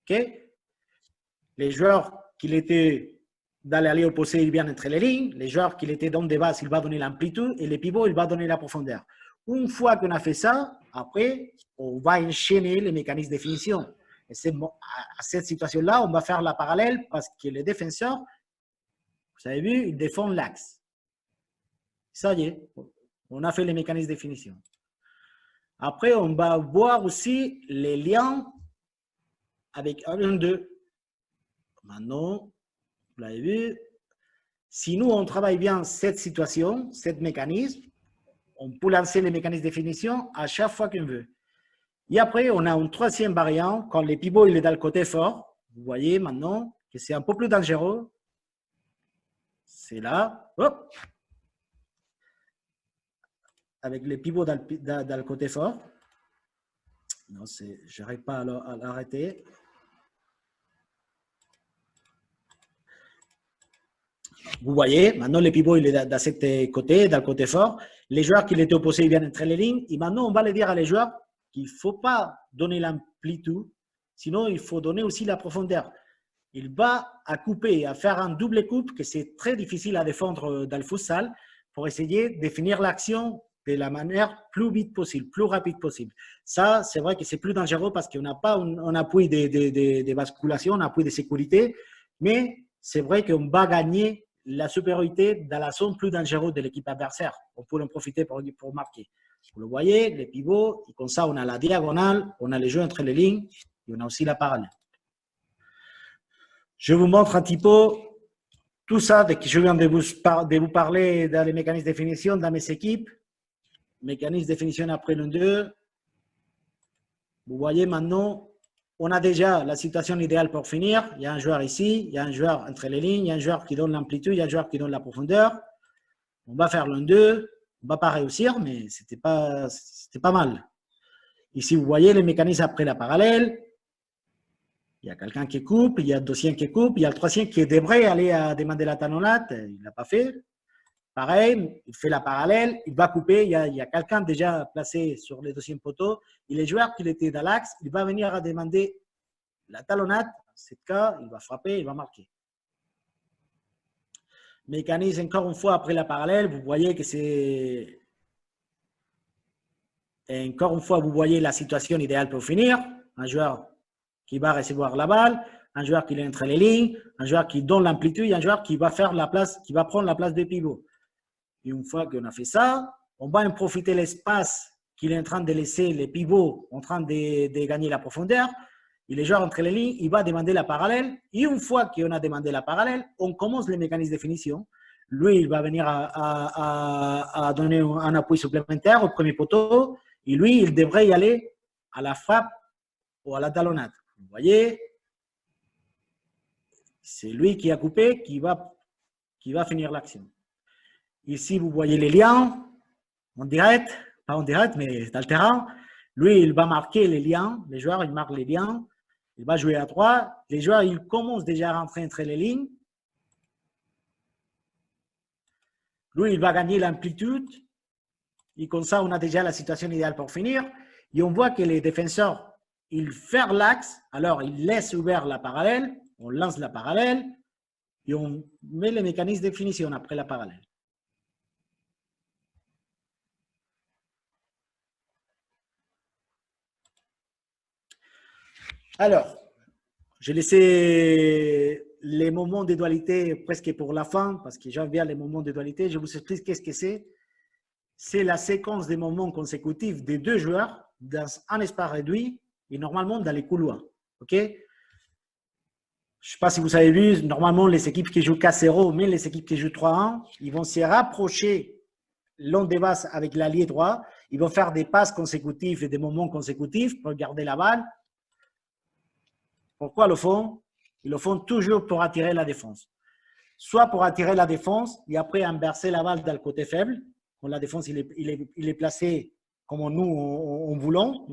A: Okay? Les joueurs qui étaient dans l'allée opposée, ils viennent entre les lignes. Les joueurs qui étaient dans des bases, il va donner l'amplitude. Et les pivots, il va donner la profondeur. Une fois qu'on a fait ça, après, on va enchaîner les mécanismes de finition. Et à cette situation-là, on va faire la parallèle parce que les défenseurs, vous avez vu, ils défendent l'axe. Ça y est, on a fait les mécanismes de finition. Après, on va voir aussi les liens avec 1, 2. Maintenant, vous l'avez vu, si nous, on travaille bien cette situation, cet mécanisme, on peut lancer les mécanismes de définition à chaque fois qu'on veut. Et après, on a une troisième variante, quand le pivot il est dans le côté fort. Vous voyez maintenant, que c'est un peu plus dangereux, c'est là, hop, avec les pivots dans le côté fort. Non, je n'arrive pas à l'arrêter. Vous voyez, maintenant le pivot il est dans ce côté, dans le côté fort. Les joueurs qui l'étaient opposés, ils viennent entre les lignes. Et maintenant, on va le dire à les joueurs qu'il ne faut pas donner l'amplitude, sinon il faut donner aussi la profondeur. Il va à couper, à faire un double coupe, que c'est très difficile à défendre dans le futsal, pour essayer de finir l'action de la manière plus vite possible, plus rapide possible. Ça, c'est vrai que c'est plus dangereux parce qu'on n'a pas un appui de basculation, un appui de sécurité, mais c'est vrai qu'on va gagner la supériorité dans la zone plus dangereuse de l'équipe adversaire. On peut en profiter pour marquer. Vous le voyez, les pivots, et comme ça, on a la diagonale, on a les jeux entre les lignes, et on a aussi la parallèle. Je vous montre un petit peu tout ça que je viens de vous parler dans les mécanismes de définition dans mes équipes. Mécanisme de définition après le 2. Vous voyez maintenant, on a déjà la situation idéale pour finir. Il y a un joueur ici, il y a un joueur entre les lignes, il y a un joueur qui donne l'amplitude, il y a un joueur qui donne la profondeur. On va faire le 2. On ne va pas réussir, mais c'était pas mal. Ici, vous voyez les mécanismes après la parallèle. Il y a quelqu'un qui coupe, il y a le deuxième qui coupe, il y a le troisième qui devrait aller à demander la talonnade, il ne l'a pas fait. Pareil, il fait la parallèle, il va couper, il y a quelqu'un déjà placé sur le deuxième poteau. Et les joueurs qui étaient dans l'axe, il va venir à demander la talonnade. Dans ce cas, il va frapper, il va marquer. Mécanisme encore une fois après la parallèle, vous voyez que c'est... Et encore une fois, vous voyez la situation idéale pour finir. Un joueur qui va recevoir la balle, un joueur qui est entre les lignes, un joueur qui donne l'amplitude et un joueur qui va faire la place, qui va prendre la place de pivot. Et une fois qu'on a fait ça, on va en profiter l'espace qu'il est en train de laisser les pivots en train de gagner la profondeur. Et les joueurs entre les lignes, il va demander la parallèle. Et une fois qu'on a demandé la parallèle, on commence les mécanismes de finition. Lui, il va venir à donner un appui supplémentaire au premier poteau. Et lui, il devrait y aller à la frappe ou à la talonnade. Vous voyez, c'est lui qui a coupé, qui va finir l'action. Ici, vous voyez les liens en direct, pas en direct, mais dans le terrain. Lui, il va marquer les liens. Les joueurs, ils marquent les liens. Il va jouer à 3. Les joueurs, ils commencent déjà à rentrer entre les lignes. Lui, il va gagner l'amplitude. Et comme ça, on a déjà la situation idéale pour finir. Et on voit que les défenseurs, ils ferment l'axe. Alors, ils laissent ouvert la parallèle. On lance la parallèle. Et on met les mécanismes de finition après la parallèle. Alors, j'ai laissé les moments de dualité presque pour la fin, parce que j'aime bien les moments de dualité. Je vous explique qu'est-ce que c'est. C'est la séquence des moments consécutifs des deux joueurs dans un espace réduit et normalement dans les couloirs. OK? Je ne sais pas si vous avez vu, normalement, les équipes qui jouent 4-0, mais les équipes qui jouent 3-1, ils vont se rapprocher long des bases avec l'allié droit. Ils vont faire des passes consécutives et des moments consécutifs pour garder la balle. Pourquoi le font? Ils le font toujours pour attirer la défense. Soit pour attirer la défense et après inverser la balle dans le côté faible. Quand la défense il est placé comme nous voulons.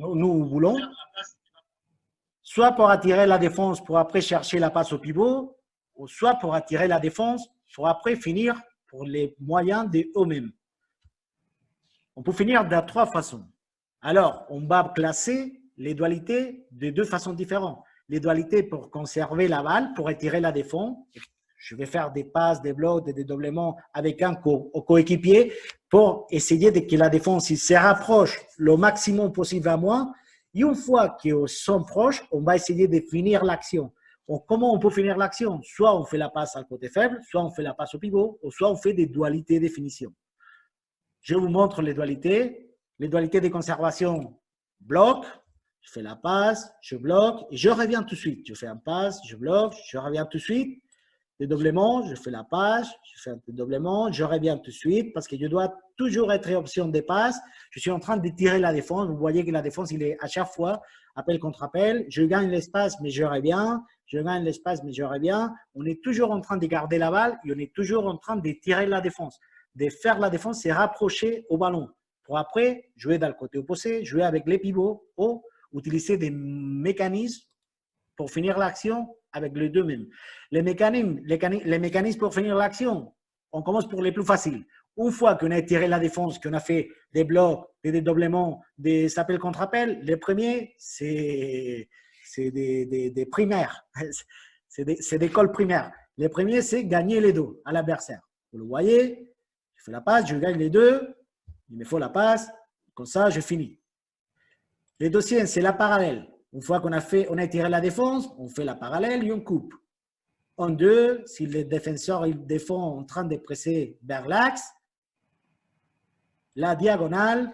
A: Soit pour attirer la défense pour après chercher la passe au pivot, ou soit pour attirer la défense pour après finir pour les moyens de eux-mêmes. On peut finir de 3 façons. Alors, on va classer les dualités de 2 façons différentes. Les dualités pour conserver la balle, pour étirer la défense. Je vais faire des passes, des blocs, des dédoublements avec un coéquipier pour essayer de que la défense se rapproche le maximum possible à moi. Et une fois qu'ils sont proches, on va essayer de finir l'action. Comment on peut finir l'action? Soit on fait la passe à côté faible, soit on fait la passe au pivot, ou soit on fait des dualités de finition. Je vous montre les dualités. Les dualités de conservation, bloc. Je fais la passe, je bloque et je reviens tout de suite. Je fais un passe, je bloque, je reviens tout de suite. dédoublement, je fais la passe, je fais un dédoublement, je reviens tout de suite parce que je dois toujours être option de passe. Je suis en train de tirer la défense. Vous voyez que la défense, il est à chaque fois appel contre appel. Je gagne l'espace, mais je reviens. Je gagne l'espace, mais je reviens. On est toujours en train de garder la balle et on est toujours en train de tirer la défense. De faire la défense, c'est rapprocher au ballon. Pour après, jouer dans le côté opposé, jouer avec les pivots ou utiliser des mécanismes pour finir l'action avec les deux mêmes. Les mécanismes pour finir l'action, on commence pour les plus faciles. Une fois qu'on a tiré la défense, qu'on a fait des blocs, des dédoublements, des appels contre appels, les premiers, c'est des primaires. C'est des cols primaires. Les premiers, c'est gagner les deux à l'adversaire. Vous le voyez, je fais la passe, je gagne les deux, il me faut la passe, comme ça, je finis. Les deuxièmes, c'est la parallèle. Une fois qu'on a tiré la défense, on fait la parallèle et on coupe. En deux, si le défenseur il défend en train de presser vers l'axe, la diagonale,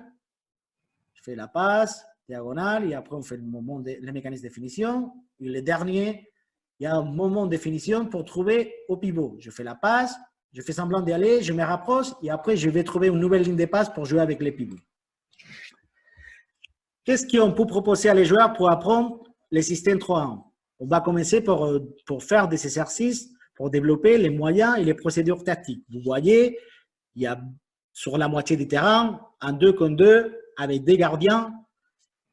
A: je fais la passe, diagonale, et après on fait le mécanisme de finition. Et le dernier, il y a un moment de finition pour trouver au pivot. Je fais la passe, je fais semblant d'y aller, je me rapproche, et après je vais trouver une nouvelle ligne de passe pour jouer avec les pivots. Qu'est-ce qu'on peut proposer à les joueurs pour apprendre les systèmes 3-1? On va commencer pour faire des exercices, pour développer les moyens et les procédures tactiques. Vous voyez, il y a sur la moitié du terrain, un 2 contre 2 avec des gardiens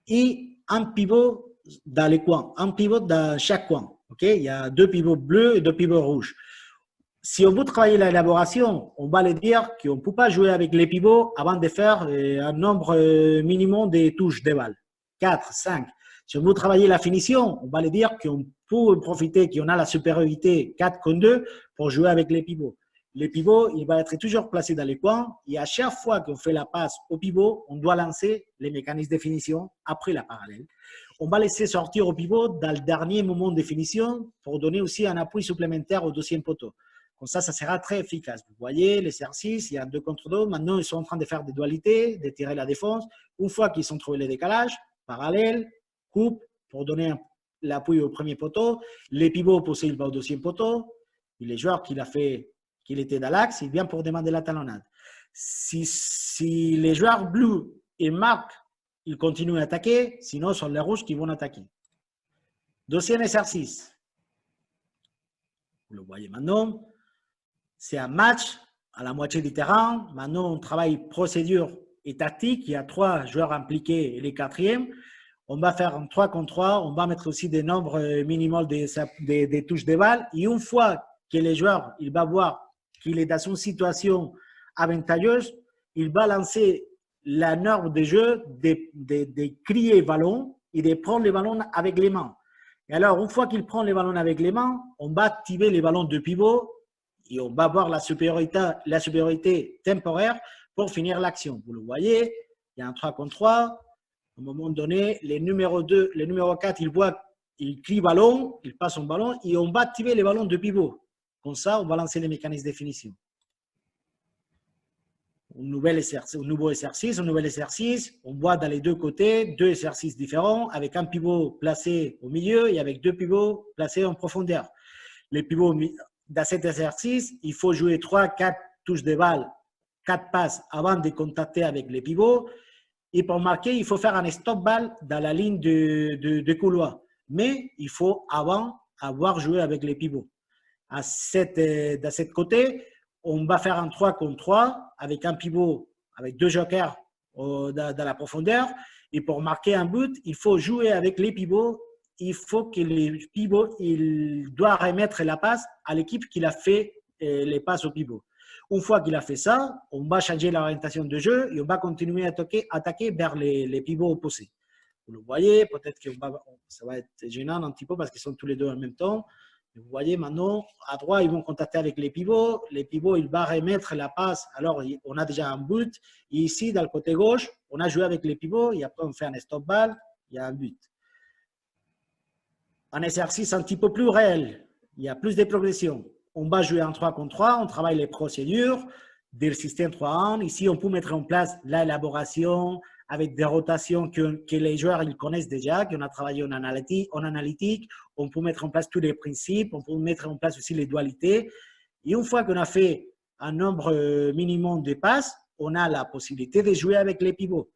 A: et un pivot dans les coins, un pivot dans chaque coin. Okay? Il y a 2 pivots bleus et 2 pivots rouges. Si on veut travailler l'élaboration, on va le dire qu'on ne peut pas jouer avec les pivots avant de faire un nombre minimum de touches de balle. 4, 5. Si on veut travailler la finition, on va le dire qu'on peut profiter, qu'on a la supériorité 4 contre 2 pour jouer avec les pivots. Les pivots, il va être toujours placé dans les coins et à chaque fois qu'on fait la passe au pivot, on doit lancer les mécanismes de finition après la parallèle. On va laisser sortir au pivot dans le dernier moment de finition pour donner aussi un appui supplémentaire au deuxième poteau. Comme ça sera très efficace. Vous voyez l'exercice, il y a 2 contre 2. Maintenant, ils sont en train de faire des dualités, de tirer la défense. Une fois qu'ils ont trouvé le décalage, parallèle, coupe pour donner l'appui au premier poteau. Les pivots opposés, il va au deuxième poteau. Et les joueurs qu'il était dans l'axe, il vient pour demander la talonnade. Si les joueurs bleus ils marquent, ils continuent à attaquer. Sinon, ce sont les rouges qui vont attaquer. Deuxième exercice. Vous le voyez maintenant. C'est un match à la moitié du terrain. Maintenant, on travaille procédure et tactique. Il y a 3 joueurs impliqués et les 4e. On va faire un 3 contre 3. On va mettre aussi des nombres minimaux des touches de balle. Et une fois que les joueurs, il va voir qu'il est dans une situation avantageuse, il va lancer la norme de jeu de crier ballon et de prendre les ballons avec les mains. Et alors, une fois qu'il prend les ballons avec les mains, on va activer les ballons de pivot et on va avoir la supériorité temporaire pour finir l'action. Vous le voyez, il y a un 3 contre 3. À un moment donné, le numéro 2, le numéro 4, il crie ballon, il passe son ballon et on va activer les ballons de pivot. Comme ça, on va lancer les mécanismes de finition. Un nouvel exercice, on voit dans les deux côtés 2 exercices différents avec un pivot placé au milieu et avec 2 pivots placés en profondeur. Les pivots, dans cet exercice, il faut jouer 3, 4 touches de balle, 4 passes avant de contacter avec les pivots. Et pour marquer, il faut faire un stop balle dans la ligne de couloir. Mais il faut avant avoir joué avec les pivots. De ce côté, on va faire un 3 contre 3 avec un pivot, avec 2 jokers dans la profondeur. Et pour marquer un but, il faut jouer avec les pivots. Il faut que les pivots, il doit remettre la passe à l'équipe qui a fait les passes au pivot. Une fois qu'il a fait ça, on va changer l'orientation de jeu et on va continuer à attaquer vers les pivots opposés. Vous le voyez, peut-être que ça va être gênant un petit peu parce qu'ils sont tous les deux en même temps. Vous voyez maintenant, à droite, ils vont contacter avec les pivots. Les pivots, ils vont remettre la passe. Alors, on a déjà un but. Et ici, dans le côté gauche, on a joué avec les pivots. Et après, on fait un stop balle. Il y a un but. Un exercice un petit peu plus réel. Il y a plus de progression. On va jouer en 3 contre 3. On travaille les procédures du système 3-1. Ici, on peut mettre en place l'élaboration avec des rotations que les joueurs ils connaissent déjà, qu'on a travaillé en analytique. On peut mettre en place tous les principes, on peut mettre en place aussi les dualités. Et une fois qu'on a fait un nombre minimum de passes, on a la possibilité de jouer avec les pivots.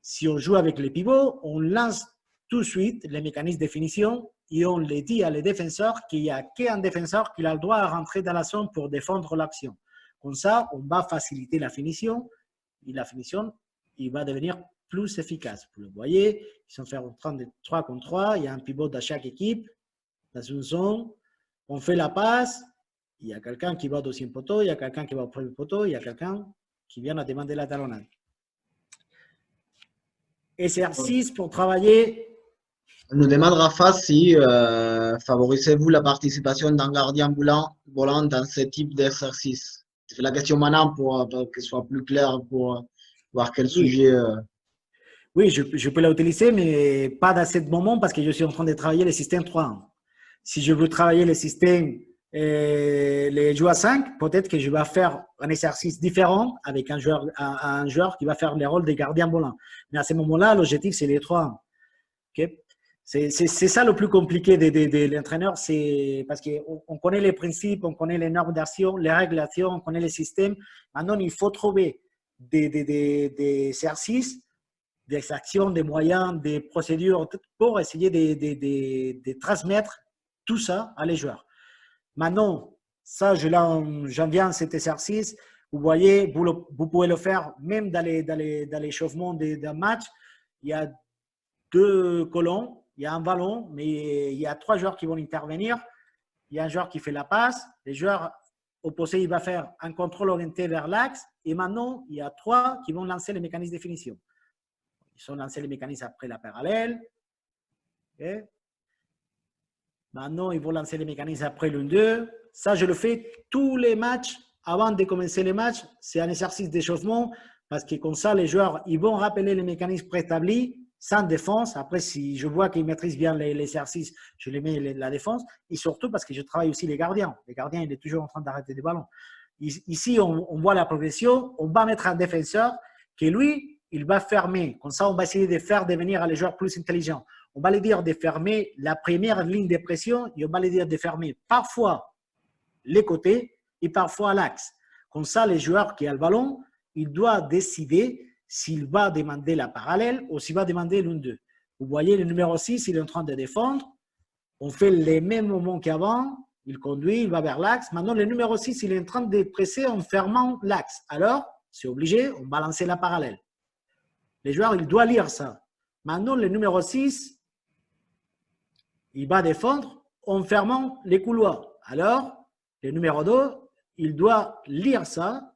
A: Si on joue avec les pivots, on lance tout de suite les mécanismes de finition et on les dit à les défenseurs qu'il n'y a qu'un défenseur qui a le droit à rentrer dans la zone pour défendre l'action. Comme ça, on va faciliter la finition et la finition il va devenir plus efficace. Vous le voyez, ils sont en train de 3 contre 3, il y a un pivot dans chaque équipe, dans une zone, on fait la passe, il y a quelqu'un qui va au deuxième poteau, il y a quelqu'un qui va au premier poteau, il y a quelqu'un qui vient à demander la talonnade. Exercice pour travailler.
B: On nous demande, Rafa, si favorisez-vous la participation d'un gardien volant dans ce type d'exercice? C'est la question maintenant pour que ce soit plus clair pour voir quel sujet.
A: Oui, je peux l'utiliser, mais pas dans ce moment parce que je suis en train de travailler le système 3. Si je veux travailler le système, les joueurs 5, peut-être que je vais faire un exercice différent avec un joueur qui va faire le rôle de gardien volant. Mais à ce moment-là, l'objectif, c'est les 3. Okay? C'est ça le plus compliqué de l'entraîneur, c'est parce qu'on connaît les principes, on connaît les normes d'action, les règles d'action, on connaît les systèmes. Maintenant, il faut trouver des exercices, des actions, des moyens, des procédures pour essayer de transmettre tout ça à les joueurs. Maintenant, ça, j'en viens à cet exercice. Vous voyez, vous pouvez le faire même dans l'échauffement d'un match. Il y a 2 colons, il y a un ballon, mais il y a 3 joueurs qui vont intervenir. Il y a un joueur qui fait la passe. Les joueurs opposés, il va faire un contrôle orienté vers l'axe. Et maintenant, il y a 3 qui vont lancer les mécanismes de finition. Ils sont lancés les mécanismes après la parallèle. Okay. Maintenant, ils vont lancer les mécanismes après l'1-2. Ça, je le fais tous les matchs. Avant de commencer les matchs, c'est un exercice d'échauffement parce que comme ça, les joueurs ils vont rappeler les mécanismes préétablis sans défense. Après, si je vois qu'ils maîtrisent bien l'exercice, je les mets la défense. Et surtout parce que je travaille aussi les gardiens. Les gardiens, il est toujours en train d'arrêter des ballons. Ici, on voit la progression. On va mettre un défenseur qui, lui, il va fermer. Comme ça, on va essayer de faire devenir les joueurs plus intelligents. On va les dire de fermer la première ligne de pression et on va les dire de fermer parfois les côtés et parfois l'axe. Comme ça, les joueurs qui ont le ballon, il doit décider s'il va demander la parallèle ou s'il va demander l'1-2. Vous voyez, le numéro 6, il est en train de défendre. On fait les mêmes mouvements qu'avant. Il conduit, il va vers l'axe. Maintenant, le numéro 6, il est en train de presser en fermant l'axe. Alors, c'est obligé, on va lancer la parallèle. Les joueurs, ils doivent lire ça. Maintenant, le numéro 6, il va défendre en fermant les couloirs. Alors, le numéro 2, il doit lire ça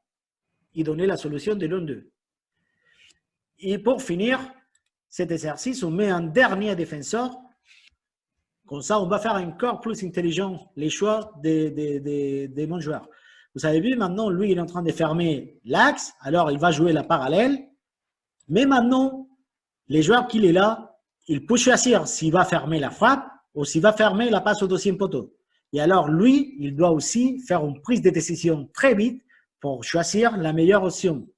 A: et donner la solution de l'1-2. Et pour finir cet exercice, on met un dernier défenseur. Comme ça, on va faire encore plus intelligent les choix des bons joueurs. Vous avez vu, maintenant, lui, il est en train de fermer l'axe. Alors, il va jouer la parallèle. Mais maintenant, les joueurs qu'il est là, il peut choisir s'il va fermer la frappe ou s'il va fermer la passe au deuxième poteau. Et alors, lui, il doit aussi faire une prise de décision très vite pour choisir la meilleure option.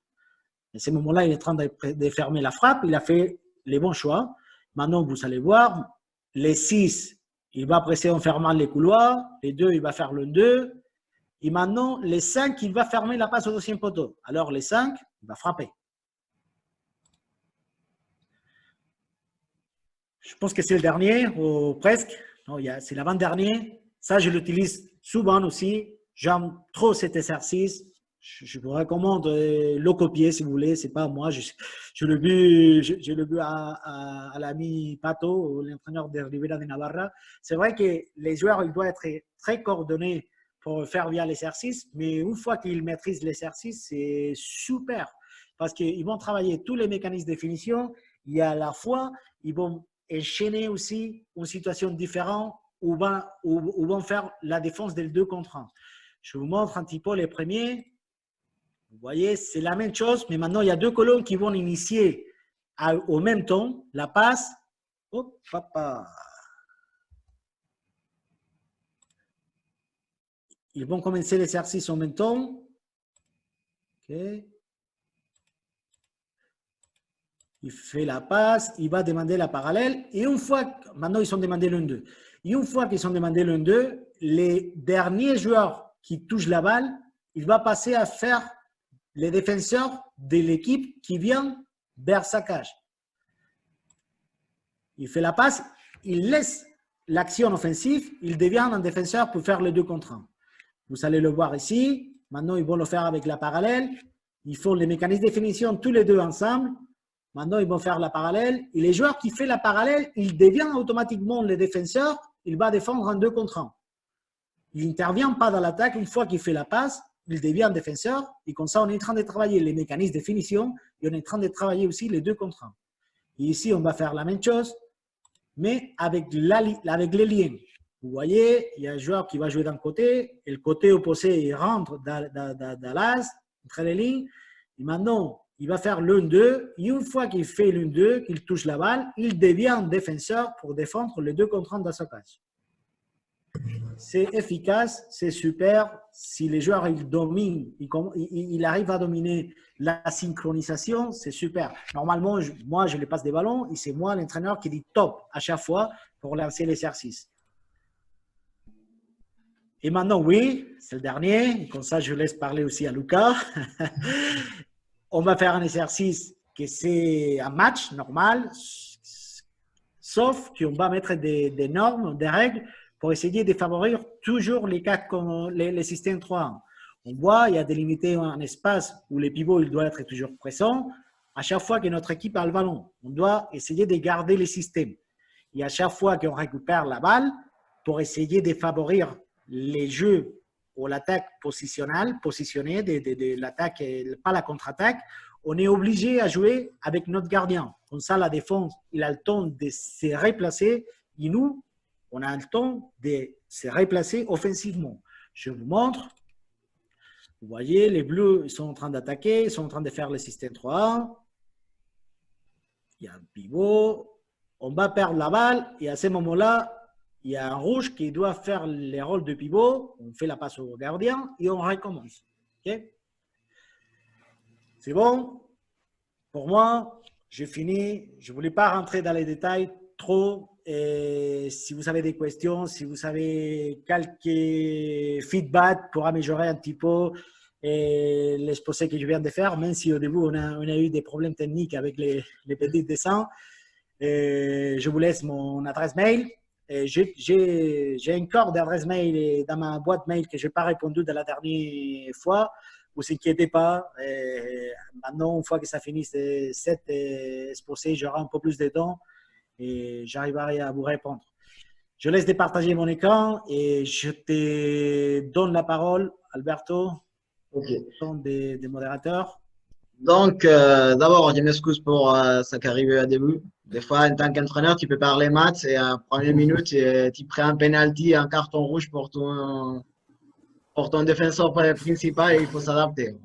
A: À ce moment-là, il est en train de fermer la frappe. Il a fait les bons choix. Maintenant, vous allez voir, les 6, il va presser en fermant les couloirs. Les 2, il va faire le 2. Et maintenant, les 5, il va fermer la passe au deuxième poteau. Alors, les 5, il va frapper. Je pense que c'est le dernier, ou presque. C'est l'avant-dernier. Ça, je l'utilise souvent aussi. J'aime trop cet exercice. Je vous recommande de le copier si vous voulez. C'est pas moi. Je l'ai vu à l'ami Pato, l'entraîneur de Rivera de Navarra. C'est vrai que les joueurs ils doivent être très coordonnés pour faire bien l'exercice. Mais une fois qu'ils maîtrisent l'exercice, c'est super. Parce qu'ils vont travailler tous les mécanismes de finition. Et à la fois, ils vont enchaîner aussi une situation différente où vont faire la défense des 2 contre 1. Je vous montre un petit peu les premiers. Vous voyez, c'est la même chose, mais maintenant, il y a 2 colonnes qui vont initier au même temps la passe. Hop, papa. Ils vont commencer l'exercice en même temps. Okay. il fait la passe, il va demander la parallèle. Et une fois, maintenant ils sont demandés l'un-deux. Et une fois qu'ils sont demandés l'un-deux, les derniers joueurs qui touchent la balle, il va passer à faire les défenseurs de l'équipe qui vient vers sa cage. Il fait la passe, il laisse l'action offensive, il devient un défenseur pour faire les 2 contre 1. Vous allez le voir ici. Maintenant, ils vont le faire avec la parallèle. Ils font les mécanismes de définition tous les deux ensemble. Maintenant, ils vont faire la parallèle. Et les joueurs qui font la parallèle, ils deviennent automatiquement les défenseurs. Il va défendre en 2 contre 1. Il n'intervient pas dans l'attaque. Une fois qu'il fait la passe, il devient défenseur. Et comme ça, on est en train de travailler les mécanismes de définition et on est en train de travailler aussi les 2 contre 1. Et ici, on va faire la même chose, mais avec les liens. Vous voyez, il y a un joueur qui va jouer d'un côté, et le côté opposé, il rentre dans l'as, entre les lignes. Et maintenant, il va faire l'un-deux. Et une fois qu'il fait l'un-deux, qu'il touche la balle, il devient défenseur pour défendre les 2 contre 1 dans sa cage. C'est efficace, c'est super. Si les joueurs ils dominent, ils arrivent à dominer la synchronisation, c'est super. Normalement, moi, je les passe des ballons et c'est moi, l'entraîneur, qui dit top à chaque fois pour lancer l'exercice. Et maintenant, oui, c'est le dernier. Comme ça, je laisse parler aussi à Lucas. On va faire un exercice que c'est un match normal, sauf qu'on va mettre des normes, des règles pour essayer de favoriser toujours les systèmes 3-1. On voit, il y a délimité un espace où les pivots il doit être toujours présent. À chaque fois que notre équipe a le ballon, on doit essayer de garder les systèmes. Et à chaque fois qu'on récupère la balle, pour essayer de favoriser les jeux ou l'attaque positionnée de l'attaque et pas la contre-attaque, on est obligé à jouer avec notre gardien. Comme ça, la défense, il a le temps de se replacer et nous, on a le temps de se replacer offensivement. Je vous montre. Vous voyez, les bleus ils sont en train d'attaquer, ils sont en train de faire le système 3-1. Il y a un pivot. On va perdre la balle et à ce moment-là, il y a un rouge qui doit faire les rôles de pivot. On fait la passe au gardien et on recommence. Okay? C'est bon? Pour moi, j'ai fini. Je ne voulais pas rentrer dans les détails trop. Et si vous avez des questions, si vous avez quelques feedbacks pour améliorer un petit peu l'exposé que je viens de faire, même si au début on a eu des problèmes techniques avec les petits dessins, je vous laisse mon adresse mail. J'ai encore d'adresse mail dans ma boîte mail que je n'ai pas répondu de la dernière fois. Ne vous inquiétez pas. Maintenant, une fois que ça finit cet exposé, j'aurai un peu plus de temps et j'arriverai à vous répondre. Je laisse départager mon écran et je te donne la parole, Alberto, des modérateurs.
B: Donc, d'abord, je m'excuse pour ce qui est arrivé au début. Des fois, en tant qu'entraîneur, tu peux parler maths et en première minute, tu prends un penalty, un carton rouge pour ton défenseur principal et il faut s'adapter.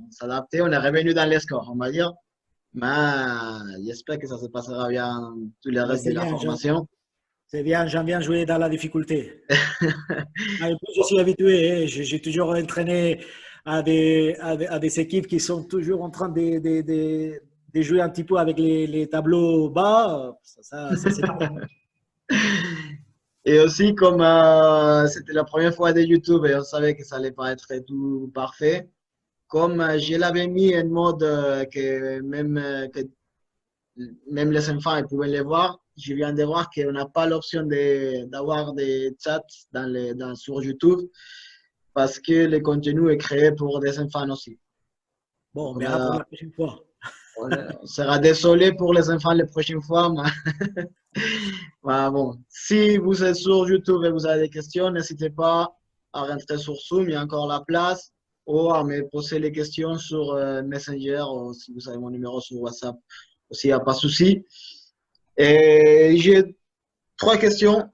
B: On est revenu dans les scores, on va dire. Mais j'espère que ça se passera bien tout le reste de la formation.
A: C'est bien, j'aime bien jouer dans la difficulté. Je suis habitué, j'ai toujours entraîné à des équipes qui sont toujours en train de jouer un petit peu avec les tableaux bas. Ça c'est pas.
B: Et aussi, comme c'était la première fois de YouTube et on savait que ça allait pas être tout parfait, comme je l'avais mis en mode que même les enfants ils pouvaient les voir, je viens de voir qu'on n'a pas l'option d'avoir des chats sur YouTube parce que le contenu est créé pour des enfants aussi.
A: Bon, on verra pour la prochaine fois.
B: On sera désolé pour les enfants la prochaine fois. Mais bon, si vous êtes sur YouTube et vous avez des questions, n'hésitez pas à rentrer sur Zoom, il y a encore la place, ou à me poser les questions sur Messenger, ou si vous avez mon numéro sur WhatsApp, aussi, il n'y a pas de souci. Et j'ai 3 questions,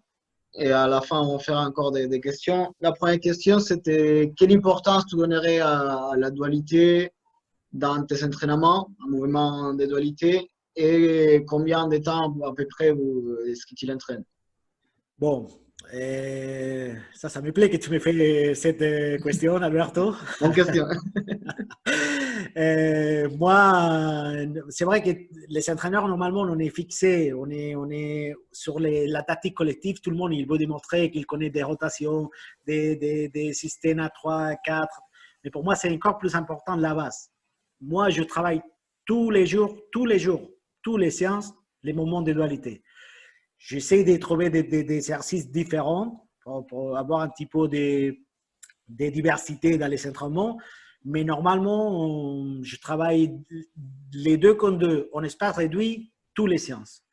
B: et à la fin, on va faire encore des questions. La première question, c'était quelle importance tu donnerais à la dualité dans tes entraînements, un mouvement de dualité, et combien de temps à peu près est-ce que tu l'entraînes?
A: Bon, Ça me plaît que tu me fais cette question, Alberto.
B: Bonne question.
A: Moi, c'est vrai que les entraîneurs, normalement, on est fixé, on est sur la tactique collective. Tout le monde, il veut démontrer qu'il connaît des rotations, des systèmes à 3, à 4. Mais pour moi, c'est encore plus important de la base. Moi, je travaille tous les jours, tous les séances, les moments de dualité. J'essaie de trouver des exercices différents pour avoir un petit peu de diversité dans les entraînements. Mais normalement, je travaille les deux contre deux en espace réduit, tous les séances.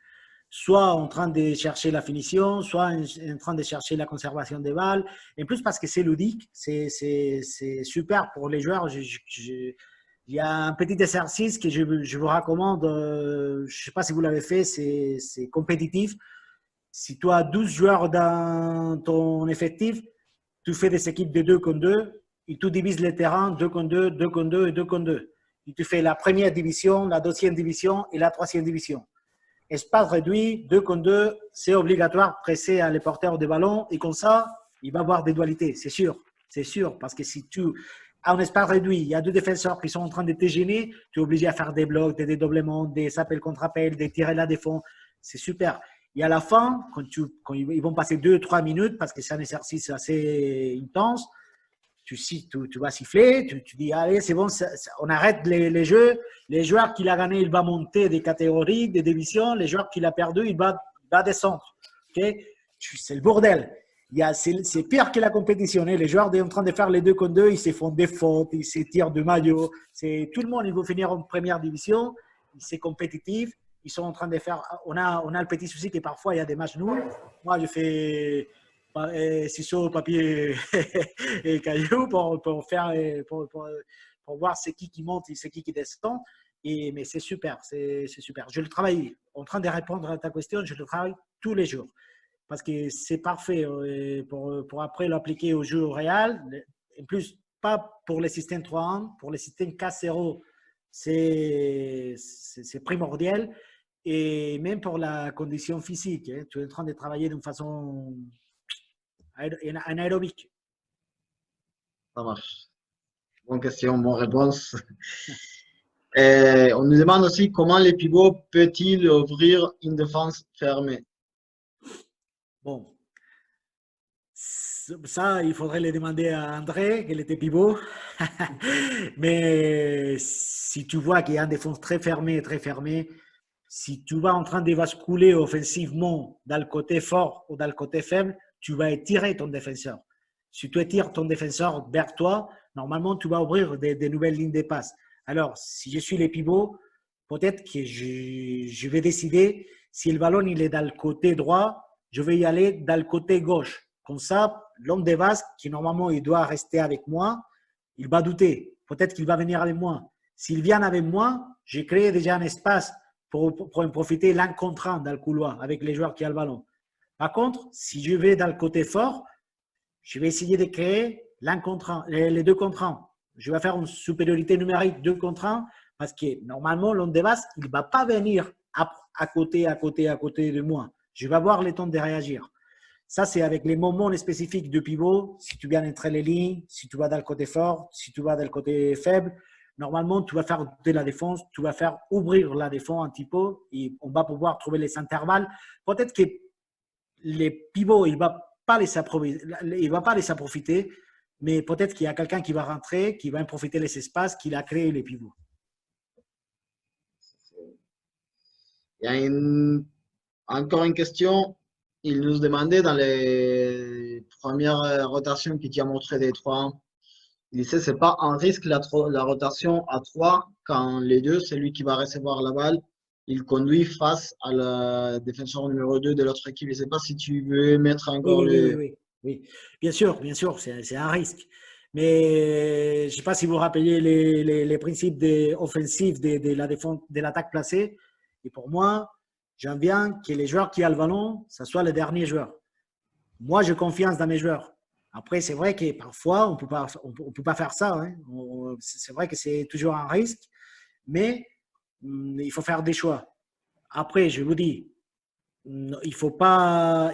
A: Soit en train de chercher la finition, soit en train de chercher la conservation des balles. En plus, parce que c'est ludique, c'est super pour les joueurs. Il y a un petit exercice que je vous recommande. Je ne sais pas si vous l'avez fait, c'est compétitif. Si tu as 12 joueurs dans ton effectif, tu fais des équipes de 2 contre 2 et tu divises les terrains 2 contre 2, 2 contre 2 et 2 contre 2. Et tu fais la première division, la deuxième division et la troisième division. Espace réduit, 2 contre 2, c'est obligatoire, presser à les porteurs de ballon et comme ça, il va y avoir des dualités, c'est sûr, parce que si tu as un espace réduit, il y a deux défenseurs qui sont en train de te gêner, tu es obligé à faire des blocs, des dédoublements, des appels contre appels, des tirs la défense, c'est super. Et à la fin, quand ils vont passer 2-3 minutes, parce que c'est un exercice assez intense, tu vas siffler, tu dis, allez, c'est bon, on arrête les jeux. Les joueurs qui l'ont gagné, il va monter des catégories, des divisions. Les joueurs qui l'ont perdu, il va descendre. Okay? C'est le bordel. C'est pire que la compétition. Hein. Les joueurs sont en train de faire les 2 contre 2, ils se font des fautes, ils se tirent de maillot. Tout le monde, il veut finir en première division. C'est compétitif. Ils sont en train de faire. On a le petit souci que parfois, il y a des matchs nuls. Moi, je fais ciseaux, papier et cailloux pour voir c'est qui monte et c'est qui descend. Mais c'est super, c'est super. Je le travaille, en train de répondre à ta question, je le travaille tous les jours parce que c'est parfait pour après l'appliquer au jeu réel. En plus, pas pour les systèmes 3-1, pour les systèmes 4-0, c'est primordial. Et même pour la condition physique, hein, tu es en train de travailler d'une façon anaérobique.
B: Ça marche. Bonne question, bonne réponse. Et on nous demande aussi comment les pivots peut-il ouvrir une défense fermée?
A: Bon, ça, il faudrait le demander à André, qu'il était pivot. Mais si tu vois qu'il y a une défense très fermée, si tu vas en train de basculer offensivement dans le côté fort ou dans le côté faible, tu vas étirer ton défenseur. Si tu étires ton défenseur vers toi, normalement, tu vas ouvrir des nouvelles lignes de passe. Alors, si je suis les pivots, peut-être que je vais décider si le ballon il est dans le côté droit, je vais y aller dans le côté gauche. Comme ça, l'homme de base, qui normalement il doit rester avec moi, il va douter. Peut-être qu'il va venir avec moi. S'il vient avec moi, j'ai créé déjà un espace pour en profiter l'un contre un dans le couloir avec les joueurs qui ont le ballon. Par contre, si je vais dans le côté fort, je vais essayer de créer l'un contre un, les 2 contre 1. Je vais faire une supériorité numérique 2 contre 1 parce que normalement, l'homme de base, il ne va pas venir à côté de moi. Je vais avoir le temps de réagir. Ça, c'est avec les moments spécifiques de pivot. Si tu viens entre les lignes, si tu vas dans le côté fort, si tu vas dans le côté faible, normalement, tu vas faire de la défense, tu vas faire ouvrir la défense un petit peu et on va pouvoir trouver les intervalles. Peut-être que les pivots, il ne va pas laisser profiter, mais peut-être qu'il y a quelqu'un qui va rentrer, qui va en profiter les espaces qu'il a créés les pivots.
B: Il y a encore une question. Il nous demandait dans les premières rotations qui a montré des 3, il disait c'est pas un risque la rotation à 3 quand les deux, c'est lui qui va recevoir la balle. Il conduit face à la défenseur numéro 2 de l'autre équipe. Je ne sais pas si tu veux mettre encore
A: Oui. Bien sûr, c'est un risque. Mais je ne sais pas si vous vous rappelez les principes offensifs de la défense, de l'attaque placée. Et pour moi, j'aime bien que les joueurs qui ont le ballon, ce soit les derniers joueurs. Moi, j'ai confiance dans mes joueurs. Après, c'est vrai que parfois, on peut pas faire ça. Hein. C'est vrai que c'est toujours un risque, mais il faut faire des choix. Après, je vous dis, il faut pas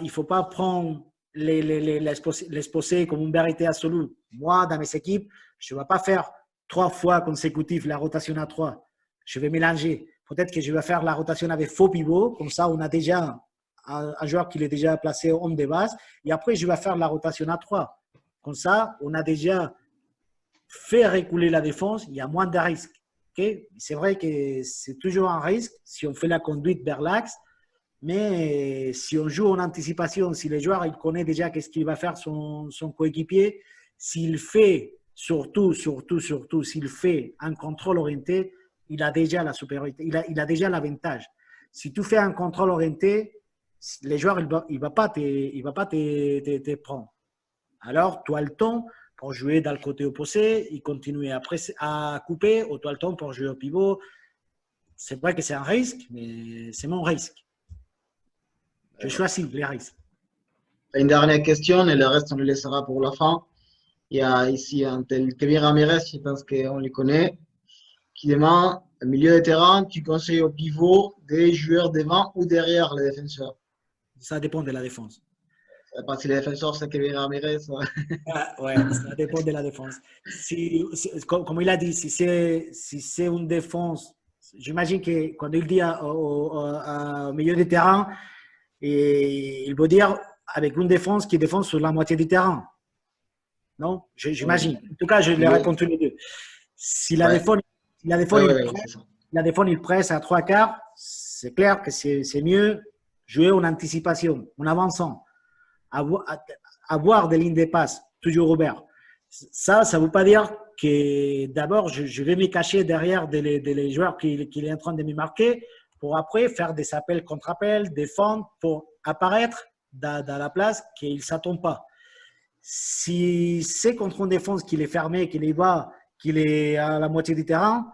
A: prendre l'exposer comme une vérité absolue. Moi, dans mes équipes, je ne vais pas faire 3 fois consécutive la rotation à 3. Je vais mélanger. Peut-être que je vais faire la rotation avec faux pivot. Comme ça, on a déjà un joueur qui est déjà placé homme de base. Et après, je vais faire la rotation à 3. Comme ça, on a déjà fait reculer la défense. Il y a moins de risques. Okay? C'est vrai que c'est toujours un risque si on fait la conduite vers l'axe. Mais si on joue en anticipation, si le joueur il connaît déjà qu'est-ce qu'il va faire son coéquipier, s'il fait, surtout, s'il fait un contrôle orienté, il a déjà la supériorité, il a déjà l'avantage. Si tu fais un contrôle orienté, le joueur il va pas te prendre. Alors, tu as le temps pour jouer dans le côté opposé et continuer après à couper, ou tu as le temps pour jouer au pivot. C'est vrai que c'est un risque, mais c'est mon risque. Je choisis les risques.
B: Une dernière question et le reste, on le laissera pour la fin. Il y a ici un tel Kevin Ramirez, je pense qu'on le connaît, qui demande, au milieu de terrain, tu conseilles au pivot des joueurs devant ou derrière les défenseurs?
A: Ça dépend de la défense.
B: Parce que les défenseurs, c'est Kevin Ramirez.
A: Ouais, ça dépend de la défense. Comme il a dit, si c'est une défense, j'imagine que quand il dit au milieu du terrain, et il veut dire avec une défense qui défend sur la moitié du terrain. Non? J'imagine. En tout cas, je les réponds tous les deux. Si la défense, il presse à 3/4, c'est clair que c'est mieux jouer en anticipation, en avançant, avoir des lignes de passe, toujours ouvertes. Ça ne veut pas dire que d'abord, je vais me cacher derrière des joueurs qui est en train de me marquer pour après faire des appels contre appels, défendre, pour apparaître dans la place qu'il ne s'attend pas. Si c'est contre une défense qu'il est fermé, qu'il est à la moitié du terrain,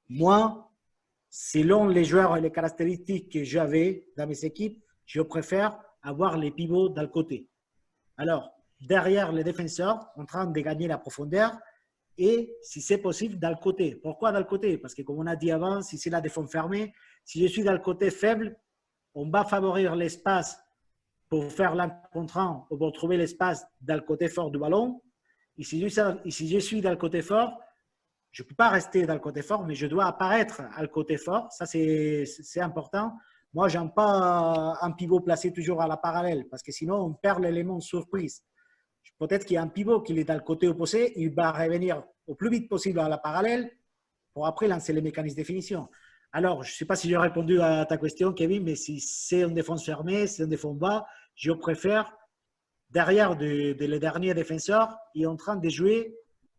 A: moi, selon les joueurs et les caractéristiques que j'avais dans mes équipes, je préfère avoir les pivots dans le côté. Alors, derrière les défenseurs, en train de gagner la profondeur et, si c'est possible, dans le côté. Pourquoi dans le côté? Parce que, comme on a dit avant, si c'est la défense fermée, si je suis dans le côté faible, on va favoriser l'espace pour faire l'un contre un ou pour trouver l'espace dans le côté fort du ballon. Et si je suis dans le côté fort, je ne peux pas rester dans le côté fort, mais je dois apparaître à le côté fort. Ça, c'est important. Moi, je n'aime pas un pivot placé toujours à la parallèle parce que sinon, on perd l'élément de surprise. Peut-être qu'il y a un pivot qui est dans le côté opposé, il va revenir au plus vite possible à la parallèle pour après lancer les mécanismes de finition. Alors, je ne sais pas si j'ai répondu à ta question, Kevin, mais si c'est une défense fermée, si c'est une défense bas, je préfère derrière le dernier défenseur, il est en train de jouer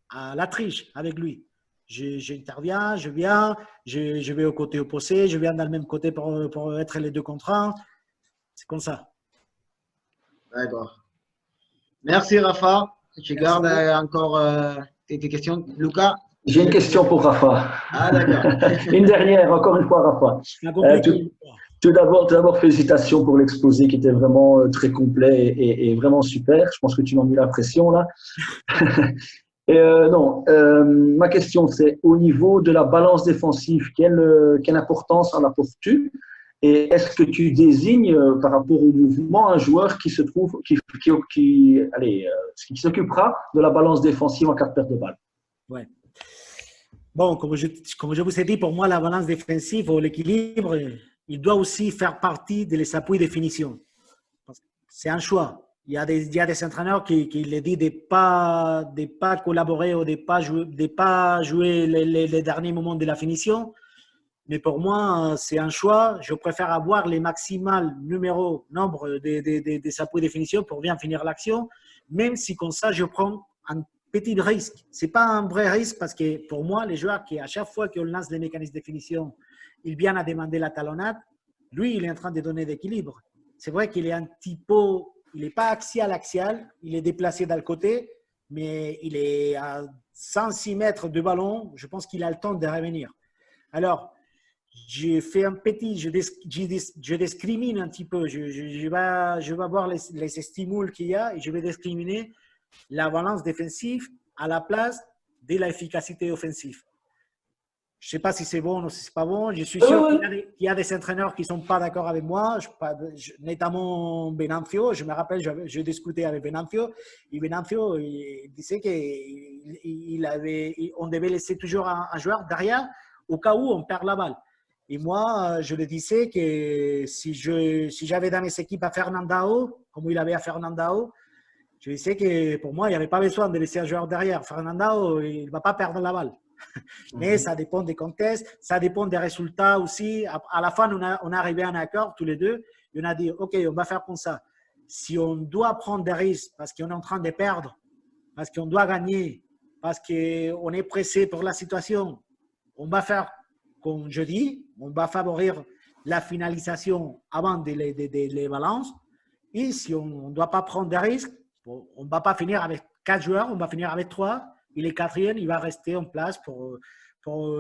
A: à la triche avec lui. J'interviens, je viens, je vais au côté opposé, je viens dans le même côté pour être les deux contre un. C'est comme ça.
B: D'accord. Merci, Rafa. Je garde encore tes questions. Lucas?
C: J'ai une question pour Rafa.
B: Ah, d'accord.
C: Une dernière, encore une fois, Rafa. Tout d'abord, félicitations pour l'exposé qui était vraiment très complet et vraiment super. Je pense que tu m'as mis la pression là. Ma question c'est au niveau de la balance défensive, quelle importance en apportes-tu? Et est-ce que tu désignes par rapport au mouvement un joueur qui se trouve, qui s'occupera de la balance défensive en cas de perte de balle?
A: Ouais. Bon, comme je vous ai dit, pour moi, la balance défensive ou l'équilibre, il doit aussi faire partie des appuis de finition. C'est un choix. Il y a des entraîneurs qui le disent de pas collaborer ou de pas jouer les derniers moments de la finition. Mais pour moi, c'est un choix. Je préfère avoir les maximales nombre des appuis de finition pour bien finir l'action, même si comme ça, je prends un petit risque. Ce n'est pas un vrai risque parce que pour moi, les joueurs qui, à chaque fois qu'on lance les mécanismes de finition, ils viennent à demander la talonnade, lui, il est en train de donner d'équilibre. C'est vrai qu'il est un petit peu, il n'est pas axial, il est déplacé dans le côté, mais il est à 106 mètres de ballon. Je pense qu'il a le temps de revenir. Alors, je fais un petit, je discrimine un petit peu. Je vais voir les stimules qu'il y a et je vais discriminer la balance défensive à la place de l'efficacité offensive. Je ne sais pas si c'est bon ou si ce n'est pas bon. Je suis
C: Oui,
A: sûr
C: oui.
A: qu'il y a des entraîneurs qui ne sont pas d'accord avec moi, notamment Venancio. Je me rappelle, j'ai discuté avec Venancio. Et Venancio il disait qu'on devait laisser toujours un joueur derrière au cas où on perd la balle. Et moi, je le disais que si j'avais dans mes équipes à Fernandao, comme il avait à Fernandao, je disais que pour moi, il n'y avait pas besoin de laisser un joueur derrière. Fernandao, il ne va pas perdre la balle. Mais ça dépend des contextes, ça dépend des résultats aussi. À la fin, on est arrivé à un accord tous les deux et on a dit, OK, on va faire comme ça. Si on doit prendre des risques parce qu'on est en train de perdre, parce qu'on doit gagner, parce qu'on est pressé pour la situation, on va faire comme je dis, on va favoriser la finalisation avant de les balances. Et si on ne doit pas prendre des risques, on ne va pas finir avec 4 joueurs, on va finir avec 3. Et le quatrième, il va rester en place pour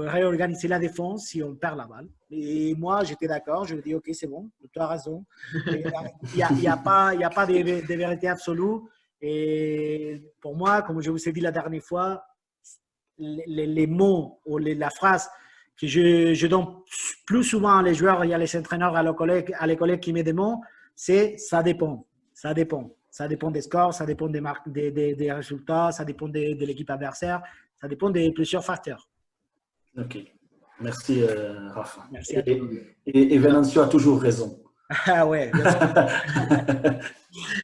A: réorganiser la défense si on perd la balle. Et moi, j'étais d'accord. Je lui ai dit, OK, c'est bon, tu as raison. Il n'y a pas de vérité absolue. Et pour moi, comme je vous ai dit la dernière fois, les mots ou la phrase que je donne plus souvent à les joueurs et à les entraîneurs, à les collègues qui me demandent, c'est ça dépend. Ça dépend. Ça dépend des scores, ça dépend des résultats, ça dépend de l'équipe adversaire, ça dépend de plusieurs facteurs.
C: Ok. Merci, Rafa.
A: Merci à toi.
C: Et Venancio a toujours raison.
A: Ah ouais, bien sûr.